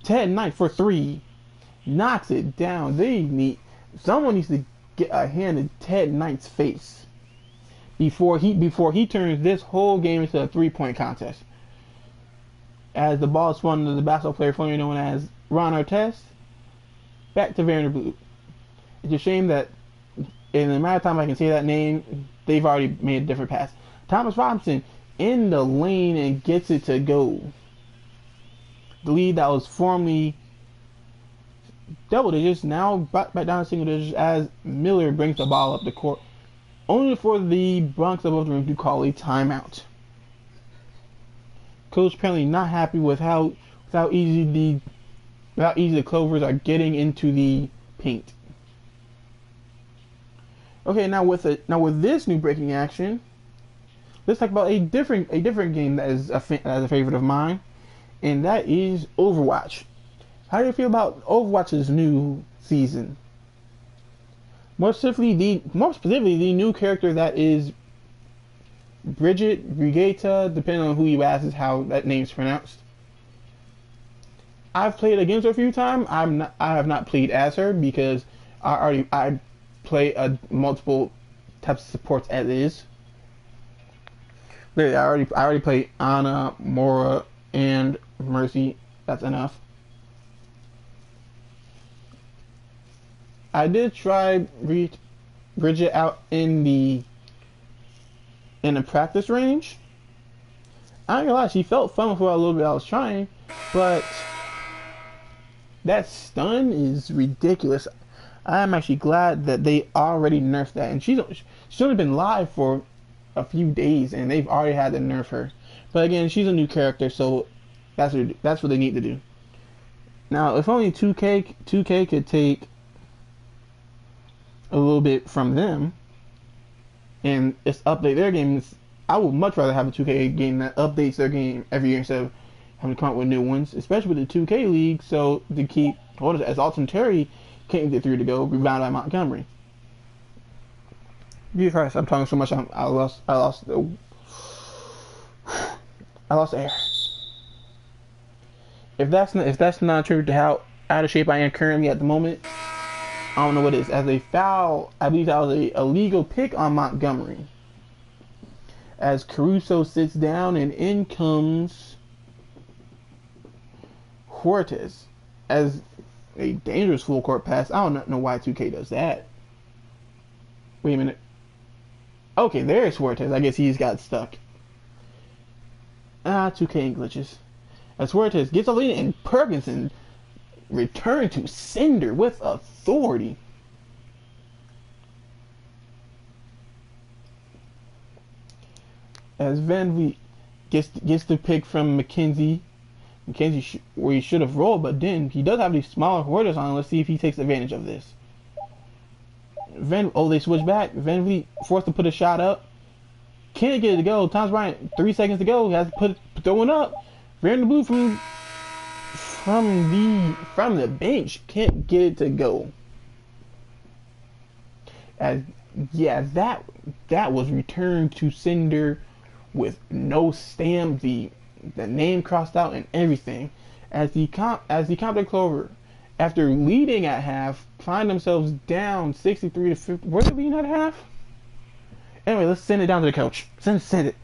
S1: Ted Knight for three, knocks it down. Someone needs to get a hand in Ted Knight's face before he turns this whole game into a 3-point contest. As the ball is spun to the basketball player formerly known as Ron Artest, back to Vanderblue. It's a shame that in the amount of time I can say that name, they've already made a different pass. Thomas Robinson in the lane and gets it to go. The lead that was formerly double digits now back down to single digits as Miller brings the ball up the court, only for the Bronx above the rim to call a timeout. Coach apparently not happy with how easy the Clovers are getting into the paint. Okay, now with this new breaking action, let's talk about a different game that is a favorite of mine, and that is Overwatch. How do you feel about Overwatch's new season? More specifically, the new character that is Brigitte, depending on who you ask, is how that name's pronounced. I've played against her a few times. I have not played as her because I play multiple types of supports as is. Literally, I already play Ana, Mora, and Mercy. That's enough. I did try Bridget out in the practice range. I ain't gonna lie, she felt fun for a little bit. I was trying, but that stun is ridiculous. I'm actually glad that they already nerfed that, and she's only been live for a few days, and they've already had to nerf her. But again, she's a new character, so that's what they need to do. Now, if only 2K could take a little bit from them and just update their games. I would much rather have a 2K game that updates their game every year instead of having to come up with new ones, especially with the 2K League. So to keep, as Alton Terry can't get through to go, rebounded by Montgomery. Jesus Christ, I'm talking so much. I lost air. If that's not true to how out of shape I am currently at the moment, I don't know what it is. As a foul, I believe that was a illegal pick on Montgomery. As Caruso sits down and in comes Huertas as a dangerous full court pass. I don't know why 2K does that. Wait a minute. Okay, there's Huertas. I guess he's got stuck. 2K glitches. As Huertas gets a lead and Perkinson return to sender with authority. As Van Vliet gets the pick from McKenzie. Where he should have rolled but didn't. He does have these smaller Huertas on. Let's see if he takes advantage of this. They switch back. Van Vliet forced to put a shot up. Can't get it to go. Thomas Bryant, 3 seconds to go. He has to throw it up. Vanderblue from the bench can't get it to go. That was returned to sender with no stamp, the name crossed out and everything. As the Compton Clover, after leading at half, find themselves down 63 to 50. Were they leading at half? Anyway, let's send it down to the coach. Send it.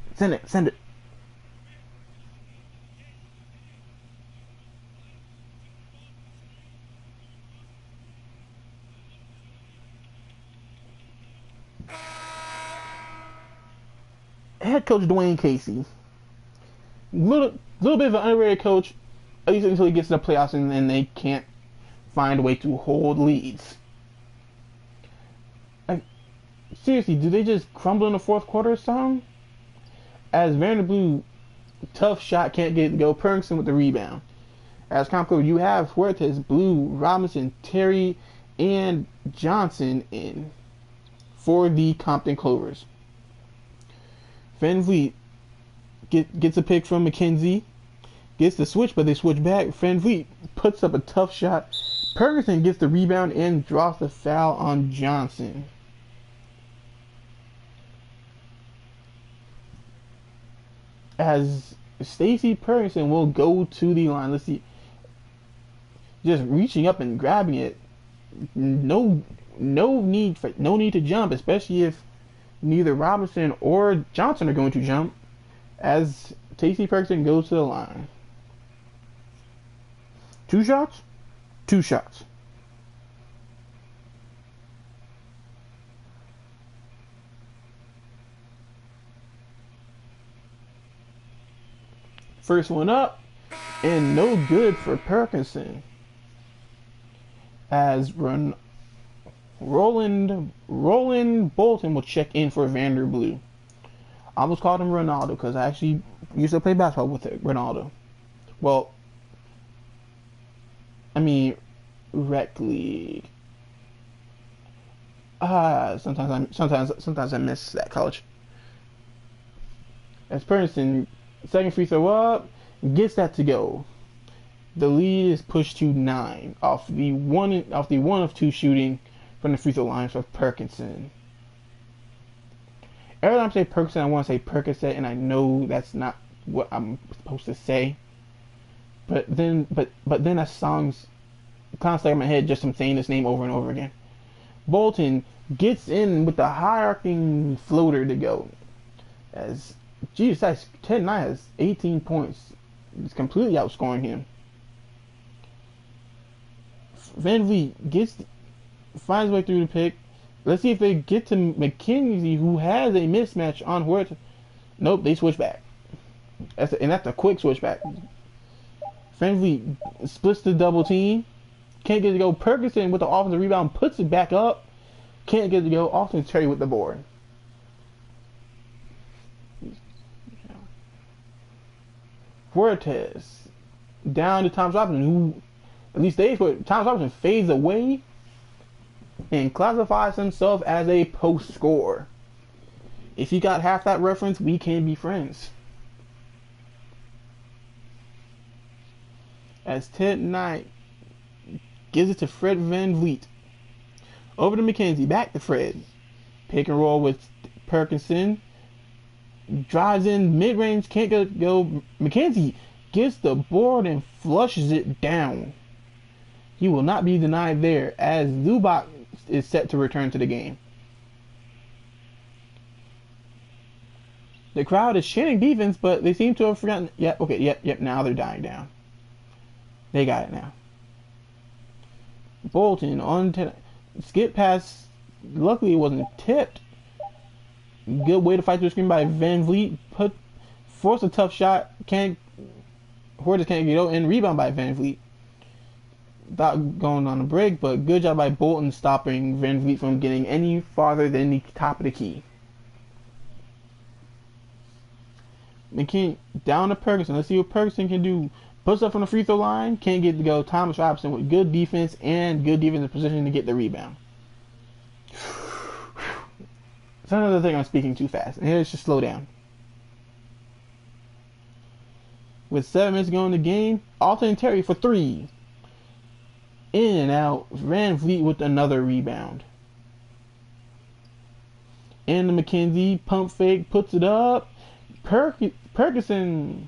S1: head coach Dwayne Casey. Little bit of an underrated coach, at least until he gets to the playoffs and then they can't find a way to hold leads. Like, seriously, do they just crumble in the fourth quarter or something? As Vanderbilt, tough shot, can't get it to go. Perkins with the rebound. As Compton, you have Huertas, Blue, Robinson, Terry, and Johnson in for the Compton Clovers. Van Vliet gets a pick from McKenzie, gets the switch, but they switch back. Van Vliet puts up a tough shot. Perkins gets the rebound and draws the foul on Johnson. As Stacey Perkins will go to the line. Let's see. Just reaching up and grabbing it. No need to jump, especially if neither Robinson or Johnson are going to jump. As Stacey Perkins goes to the line. 2 shots? 2 shots. First one up, and no good for Perkinson. As Roland Bolton will check in for Vanderbilt. I almost called him Ronaldo because I actually used to play basketball with Ronaldo. Well, I mean, rec league. Sometimes I miss that college. As Perkinson, second free throw up, gets that to go. The lead is pushed to 9 off the one of 2 shooting from the free throw line for Perkinson. Every time I say Perkinson, I want to say Percocet, and I know that's not what I'm supposed to say. But then that song's kind of stuck in my head just from saying this name over and over again. Bolton gets in with the high-arcing floater to go. As Jesus, Ted Knight has 18 points. It's completely outscoring him. Van Vliet finds his way through the pick. Let's see if they get to McKenzie, who has a mismatch on Huerta. Nope, they switch back. That's a quick switch back. Van Vliet splits the double team. Can't get it to go. Perkinson with the offensive rebound puts it back up. Can't get it to go. Austin Terry with the board. Huertas down to Thomas Robinson, who at least Thomas Robinson fades away and classifies himself as a post scorer. If you got half that reference, we can be friends. As Ted Knight gives it to Fred Van Vliet. Over to McKenzie, back to Fred. Pick and roll with Perkinson. Drives in mid-range, can't go. McKenzie gets the board and flushes it down. He will not be denied there, as Zubac is set to return to the game. The crowd is chanting defense, but they seem to have forgotten. Yep, now they're dying down. They got it now. Bolton on skip pass. Luckily, it wasn't tipped. Good way to fight through the screen by Van Vliet. Force a tough shot. Huertas can't get out, and rebound by Van Vliet. Thought going on a break, but good job by Bolton stopping Van Vliet from getting any farther than the top of the key. McKinney down to Perkinson. Let's see what Perkinson can do. Puts up from the free throw line. Can't get to go. Thomas Robinson with good defense and good defensive position to get the rebound. Sometimes I think I'm speaking too fast. And here, just slow down. With 7 minutes to go in the game, Alton and Terry for 3. In and out. Van Vliet with another rebound. And the McKenzie pump fake puts it up. Perkinson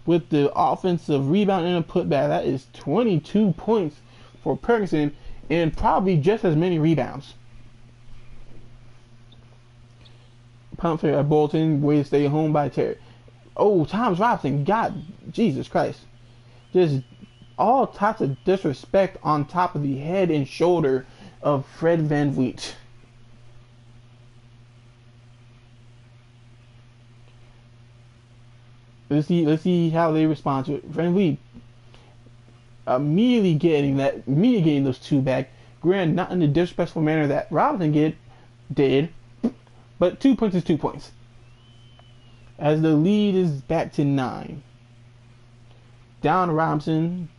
S1: with the offensive rebound and a putback. That is 22 points for Perkinson and probably just as many rebounds. Pump fake by Bolton. Way to stay home by Terry. Oh, Thomas Robinson. God, Jesus Christ. Just all types of disrespect on top of the head and shoulder of Fred Van Vliet. Let's see how they respond to it. Van Vliet immediately getting those two back. Granted, not in the disrespectful manner that Robinson did, but 2 points is 2 points. As the lead is back to 9. Down to Robinson.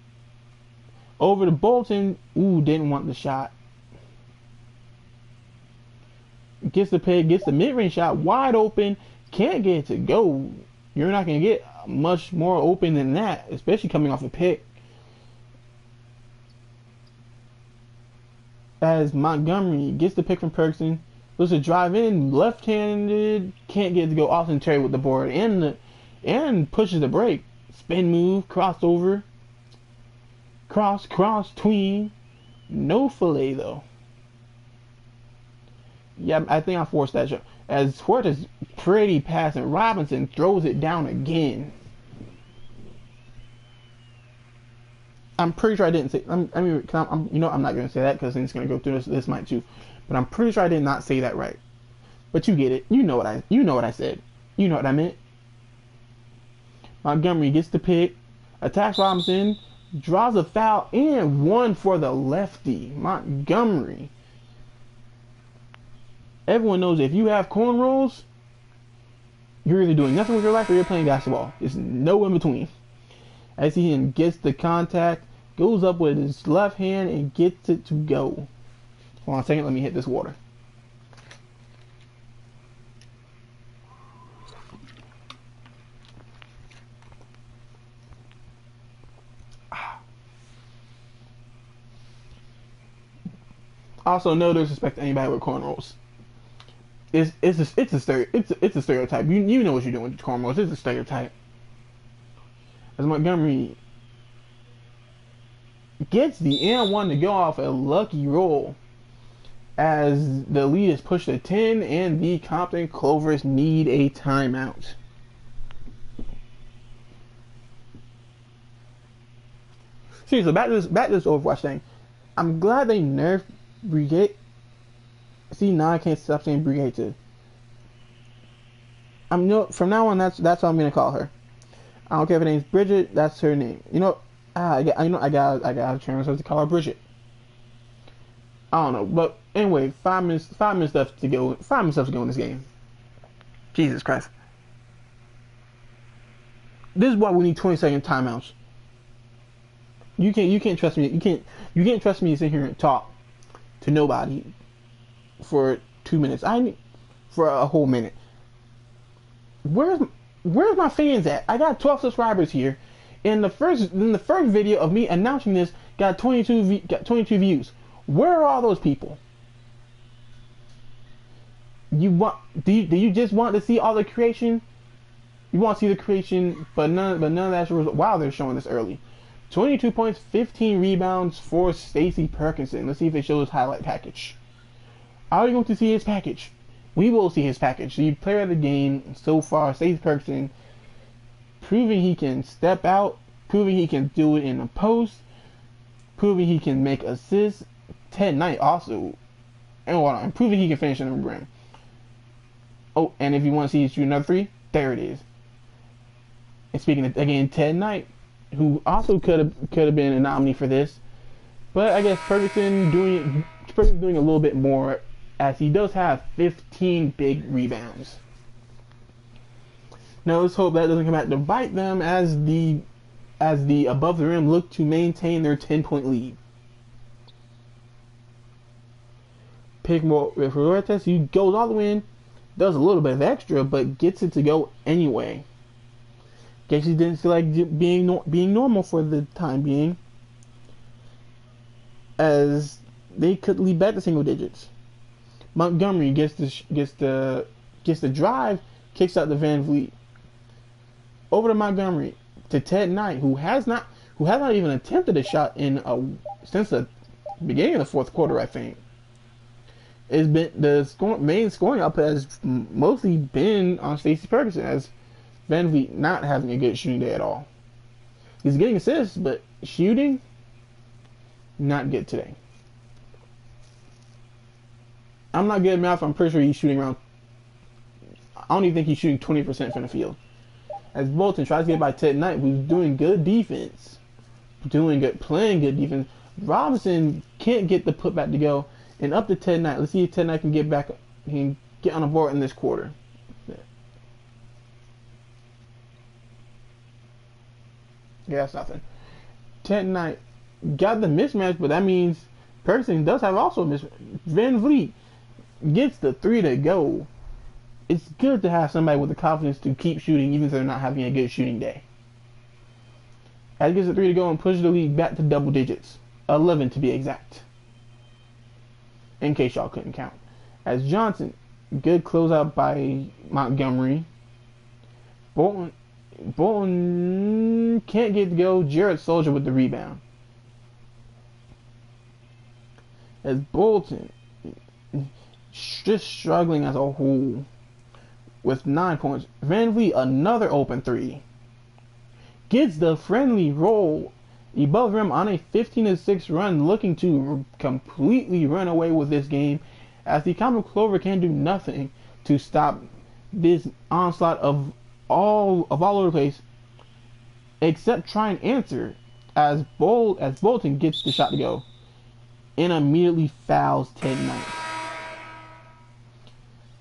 S1: Over to Bolton. Ooh, didn't want the shot. Gets the peg, gets the mid-range shot wide open. Can't get it to go. You're not going to get much more open than that, especially coming off a pick. As Montgomery gets the pick from Perkson, looks to drive in, left-handed, can't get it to go. Austin Terry with the board and pushes the break. Spin move, crossover, cross, tween. No fillet though. Yeah, I think I forced that shot. As Fuertes pretty passing, Robinson throws it down again. I'm pretty sure I didn't say. I'm not gonna say that because it's gonna go through this mic too. But I'm pretty sure I did not say that right. But you get it. You know what I said. You know what I meant. Montgomery gets the pick, attacks Robinson, draws a foul, and one for the lefty. Montgomery. Everyone knows if you have cornrows, you're either doing nothing with your life or you're playing basketball. There's no in between. As he gets the contact, goes up with his left hand and gets it to go. Hold on a second, let me hit this water. Also, no disrespect to anybody with cornrows. It's a stereotype. You know what you're doing with cornrows. It's a stereotype. As Montgomery gets the N1 to go off a lucky roll, as the lead is pushed to 10 and the Compton Clovers need a timeout. Seriously, back to this Overwatch thing. I'm glad they nerfed Brigade. See, now I can't stop saying Brigade too. From now on, that's what I'm gonna call her. I don't care if her name's Bridget. That's her name. I got to call her Bridget. I don't know, but anyway, 5 minutes left to go. 5 minutes left to go in this game. Jesus Christ! This is why we need 20-second timeouts. You can't trust me. You can't trust me to sit here and talk to nobody for 2 minutes. For a whole minute. Where's my fans at? I got 12 subscribers here, and the first video of me announcing this got 22 views. Where are all those people? Do you just want to see all the creation? You want to see the creation, but none of that. Wow, they're showing this early. 22 points, 15 rebounds for Stacey Perkinson. Let's see if they show his highlight package. Are we going to see his package? We will see his package. The player of the game so far, Stacey Perkinson, proving he can step out, proving he can do it in the post, proving he can make assists. Ted Knight also, and proving he can finish in the rim. Oh, and if you want to see him shoot another three, there it is. And speaking of, again, Ted Knight, who also could have been a nominee for this, but I guess Ferguson doing a little bit more, as he does have 15 big rebounds. Now let's hope that doesn't come back to bite them as the above the rim look to maintain their 10-point lead. Pick more with Fuertes, he goes all the way in, does a little bit of extra, but gets it to go anyway. Guess he didn't feel like being normal for the time being, as they could lead back to single digits. Montgomery gets the drive, kicks out to Van Vliet. Over to Montgomery to Ted Knight, who has not even attempted a shot since the beginning of the fourth quarter, I think. It's been main scoring output has mostly been on Stacey Perkinson, as Van Vliet not having a good shooting day at all. He's getting assists, but shooting, not good today. I'm not good at math. I'm pretty sure he's shooting around. I don't even think he's shooting 20% from the field. as Bolton tries to get by Ted Knight, who's doing good defense, playing good defense. Robinson can't get the putback to go, and up to Ted Knight. Let's see if Ted Knight can get back, he can get on the board in this quarter. Yeah, that's nothing. Ted Knight got the mismatch, but that means Perkins does have also a mismatch. Van Vliet gets the 3 to go. It's good to have somebody with the confidence to keep shooting even if they're not having a good shooting day. As he gets the 3 to go and pushes the lead back to double digits. 11 to be exact. In case y'all couldn't count. As Johnson, good closeout by Montgomery. Bolton can't get to go. Jared Soldier with the rebound. As Bolton just struggling as a whole with 9 points. Van Vliet, another open 3. Gets the friendly roll above rim on a 15-6 run, looking to completely run away with this game as the Compton Clover can do nothing to stop this onslaught of all over the place except try and answer as Bolton gets the shot to go and immediately fouls Ted Knight.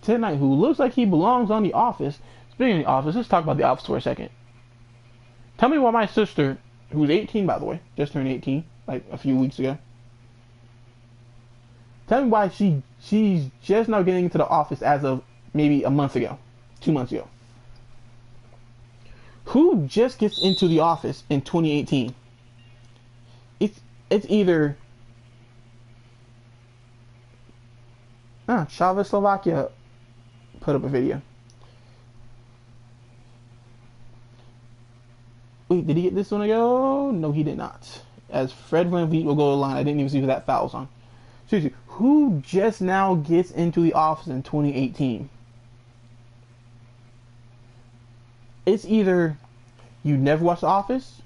S1: Ted Knight, who looks like he belongs on The Office. Speaking of The Office, let's talk about The Office for a second. Tell me why my sister, who's 18 by the way, just turned 18 like a few weeks ago. Tell me why she's just now getting into The Office as of maybe a month ago, 2 months ago. Who just gets into The Office in 2018? It's either Czechoslovakia put up a video. Wait, did he get this one to go? No, he did not. As Fred VanVleet will go to the line. I didn't even see who that foul's on. Seriously, who just now gets into The Office in 2018? It's either you never watched The Office,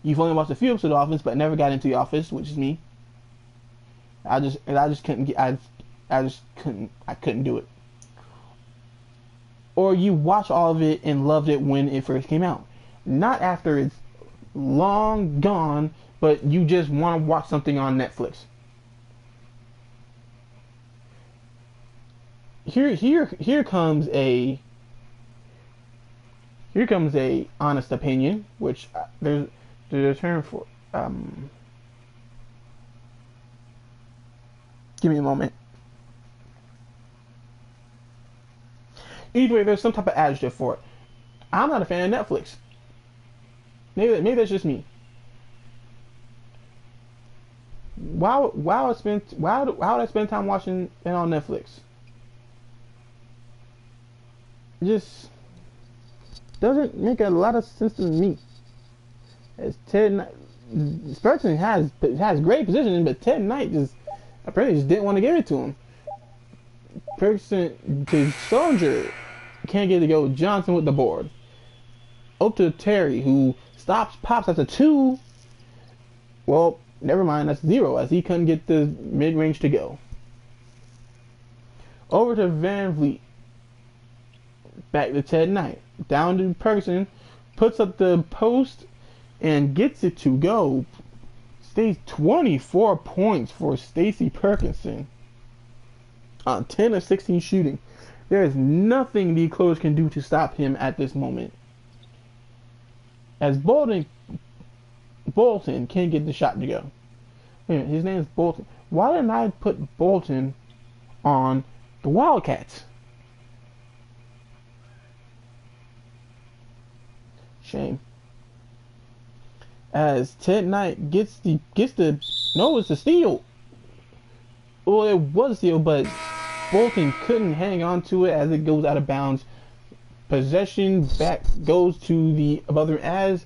S1: you've only watched a few episodes of The Office, but never got into The Office, which is me. I couldn't do it. Or you watch all of it and loved it when it first came out. Not after it's long gone, but you just want to watch something on Netflix. Here comes a honest opinion, which there's a term for. Give me a moment. Either way, there's some type of adjective for it. I'm not a fan of Netflix. Maybe that's just me. Why would I spend time watching it on Netflix? It just doesn't make a lot of sense to me. As Ted Spurgeon has great positioning, but Ted Knight apparently didn't want to give it to him. Ferguson to Soldier can't get it to go. Johnson with the board. Up to Terry, who pops at the 2. Well, never mind, that's 0 as he couldn't get the mid-range to go. Over to Van Vliet. Back to Ted Knight. Down to Ferguson. Puts up the post and gets it to go. Stays 24 points for Stacey Perkinson on 10 of 16 shooting. There is nothing the Clovers can do to stop him at this moment. As Bolton can't get the shot to go. His name is Bolton. Why didn't I put Bolton on the Wildcats? Shame. As Ted Knight gets the no, it's a steal. Well, it was a steal, but Bolton couldn't hang on to it as it goes out of bounds. Possession back goes to the above the as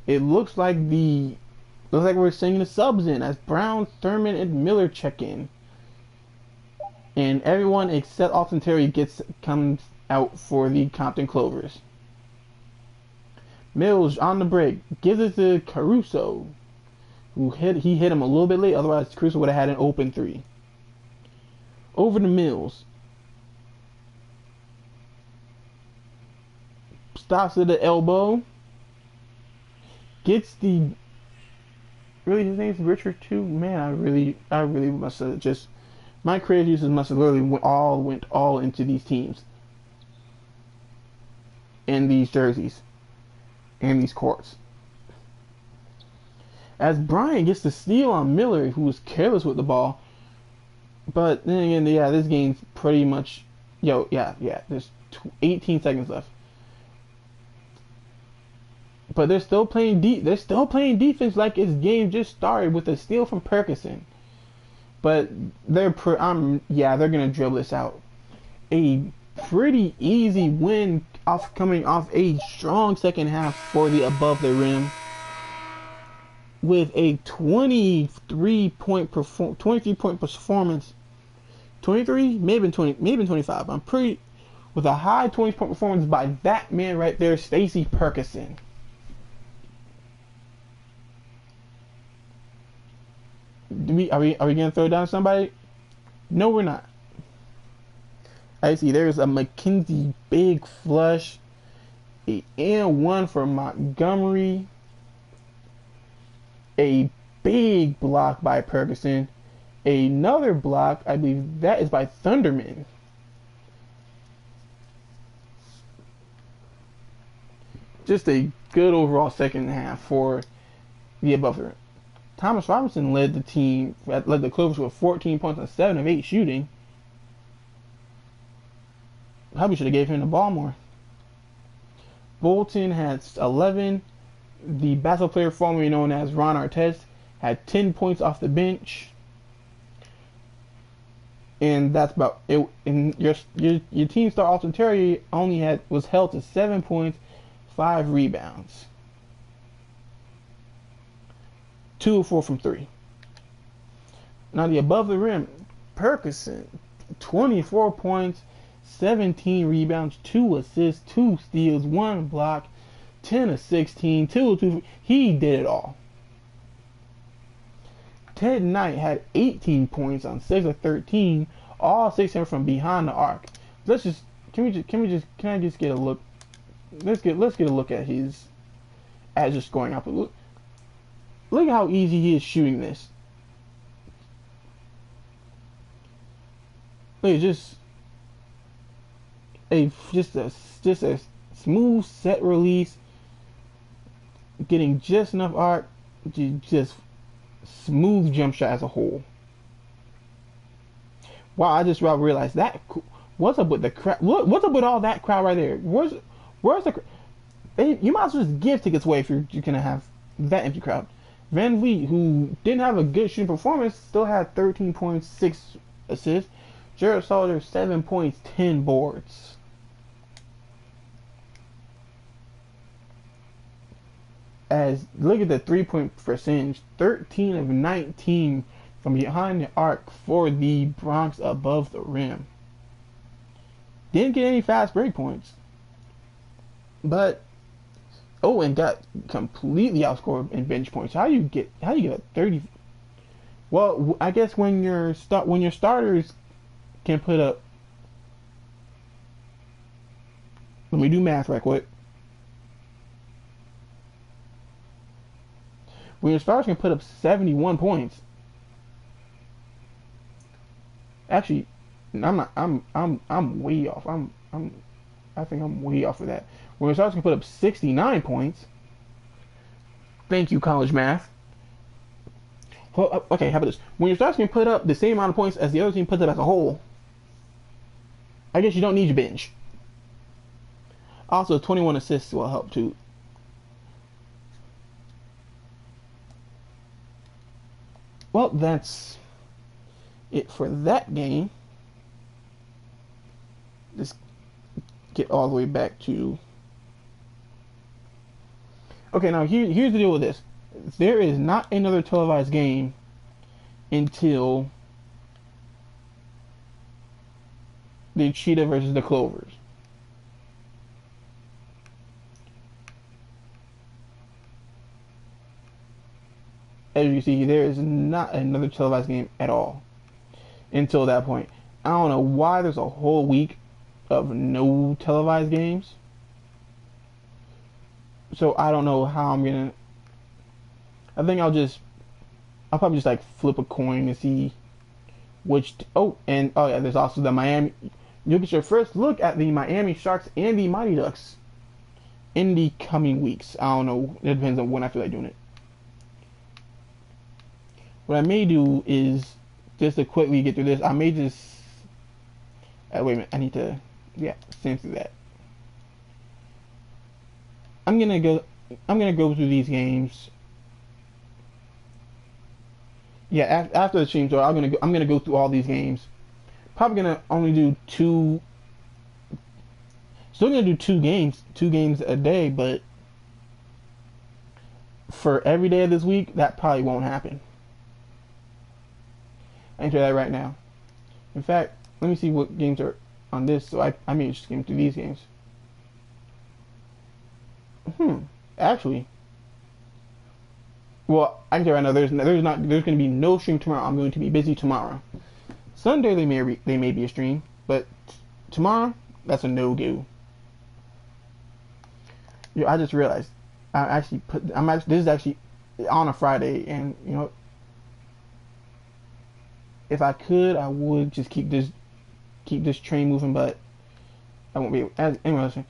S1: it looks like we're singing the subs in as Brown, Thurman, and Miller check in, and everyone except Alton Terry comes out for the Compton Clovers. Mills on the break gives it to Caruso, who hit him a little bit late. Otherwise, Caruso would have had an open 3. Over to Mills. stops at the elbow. Gets the really his name's Richard too. Man, I really must have just my creative uses must have literally went all into these teams and these jerseys and these courts. As Bryant gets the steal on Miller, who was careless with the ball. But then again, yeah, this game's pretty much, there's 18 seconds left. But they're still playing defense like its game just started with a steal from Perkinson. But they're gonna dribble this out. A pretty easy win coming off a strong second half for the above the rim. With a 23 point performance, 23, maybe 25. I'm pretty with a high 20 point performance by that man right there, Stacey Perkinson. Are we gonna throw down somebody? No, we're not. I see. There's a McKenzie big flush, a and1 for Montgomery. A big block by Perkinson. Another block, I believe that is by Thunderman. Just a good overall second half for the above the rim. Thomas Robinson led the Clovers with 14 points on 7 of 8 shooting. Probably should have gave him the ball more. Bolton had 11. The basketball player formerly known as Ron Artest had 10 points off the bench. And that's about it. And your team star Alton Terry was held to 7 points, 5 rebounds. 2 of 4 from 3. Now the above the rim, Perkinson, 24 points, 17 rebounds, 2 assists, 2 steals, 1 block, 10 of 16, 2 of 2. He did it all. Ted Knight had 18 points on 6 of 13, all 6 from behind the arc. Can I just get a look? Let's get a look at his just scoring output. Look at how easy he is shooting this. Look, just a smooth set release, getting just enough arc, just smooth jump shot as a whole. Wow, I just realized that. What's up with the crowd? What's up with all that crowd right there? Where's the? You might as well just give tickets away if you're gonna have that empty crowd. Van Vliet, who didn't have a good shooting performance, still had 13 points, 6 assists. Jared Salter, 7 points, 10 boards. Look at the 3-point percentage, 13 of 19 from behind the arc for the Bronx above the rim. Didn't get any fast break points, but and got completely outscored in bench points. How do you get a 30? Well, I guess when your starters can put up. Let me do math right quick. When your starters can put up 71 points. Actually, I'm not. I'm way off. I think I'm way off of that. When your starters can put up 69 points. Thank you, college math. Well, okay, how about this? When your starters can put up the same amount of points as the other team puts up as a whole, I guess you don't need your bench. Also, 21 assists will help too. Well, that's it for that game. Let's get all the way back to... Okay, now here's the deal with this. There is not another televised game until the Cheetah versus the Clovers. As you can see, there is not another televised game at all until that point. I don't know why there's a whole week of no televised games. So I don't know how I'm gonna. I think I'll probably just like flip a coin to see which. Oh yeah, there's also the Miami. You'll get your first look at the Miami Sharks and the Mighty Ducks in the coming weeks. I don't know. It depends on when I feel like doing it. What I may do is just to quickly get through this. I may just. Wait a minute. I need to. Yeah, censor that. I'm gonna go. I'm gonna go through these games. Yeah, after the stream, so I'm gonna go through all these games. Probably gonna only do two. Still gonna do two games a day, but for every day of this week, that probably won't happen. I can tell that right now. In fact, let me see what games are on this, so I may just skim through these games. Actually, well, I can tell right now there's going to be no stream tomorrow. I'm going to be busy tomorrow. Sunday they may be a stream, but tomorrow that's a no go. I just realized this is actually on a Friday, and you know, if I could, I would just keep this train moving, but I won't be able. Anyway,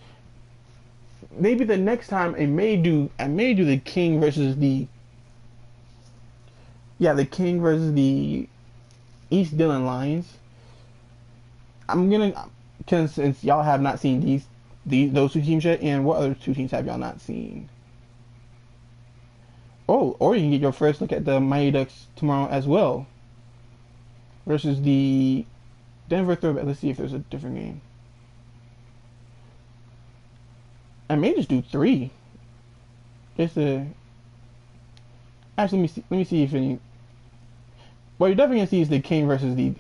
S1: maybe the next time I may do the King versus the East Dillon Lions. I'm gonna, cause since y'all have not seen those two teams yet, and what other two teams have y'all not seen? Oh, or you can get your first look at the Mighty Ducks tomorrow as well, versus the Denver Throwback. Let's see if there's a different game. I may just do 3. Just to actually let me see if any. What you're definitely gonna see is the King versus the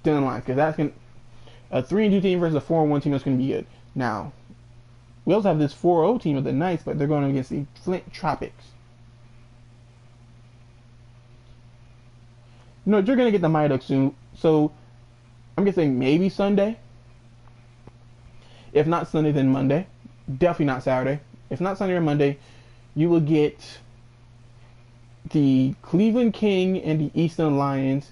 S1: Dillon Lions, because that's gonna a 3-2 team versus a 4-1 team that's gonna be good. Now, we also have this 4-0 team of the Knights, but they're going against the Flint Tropics. You know, you're gonna get the Mighty Ducks soon, so I'm guessing maybe Sunday. If not Sunday, then Monday. Definitely not Saturday. If not Sunday or Monday, you will get the Cleveland King and the Eastern Lions.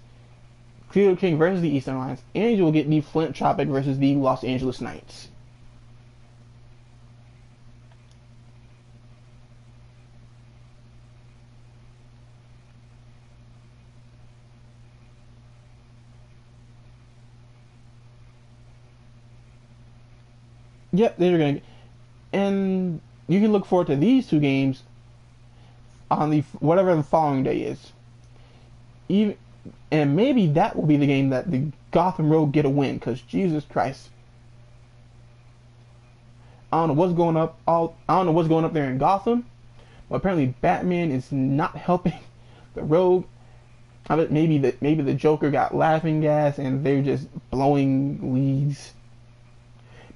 S1: Cleveland King versus the Eastern Lions, and you will get the Flint Tropic versus the Los Angeles Knights. Yep, they're gonna, and you can look forward to these two games on the whatever the following day is. Even, and maybe that will be the game that the Gotham Road get a win, because Jesus Christ, I don't know what's going up. I don't know what's going up there in Gotham, but apparently Batman is not helping the Rogue. Maybe the Joker got laughing gas and they're just blowing leads.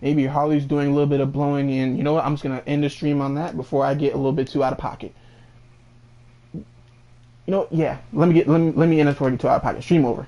S1: Maybe Harley's doing a little bit of blowing, and you know what? I'm just gonna end the stream on that before I get a little bit too out of pocket. You know, yeah. Let me end this before I get too out of pocket. Stream over.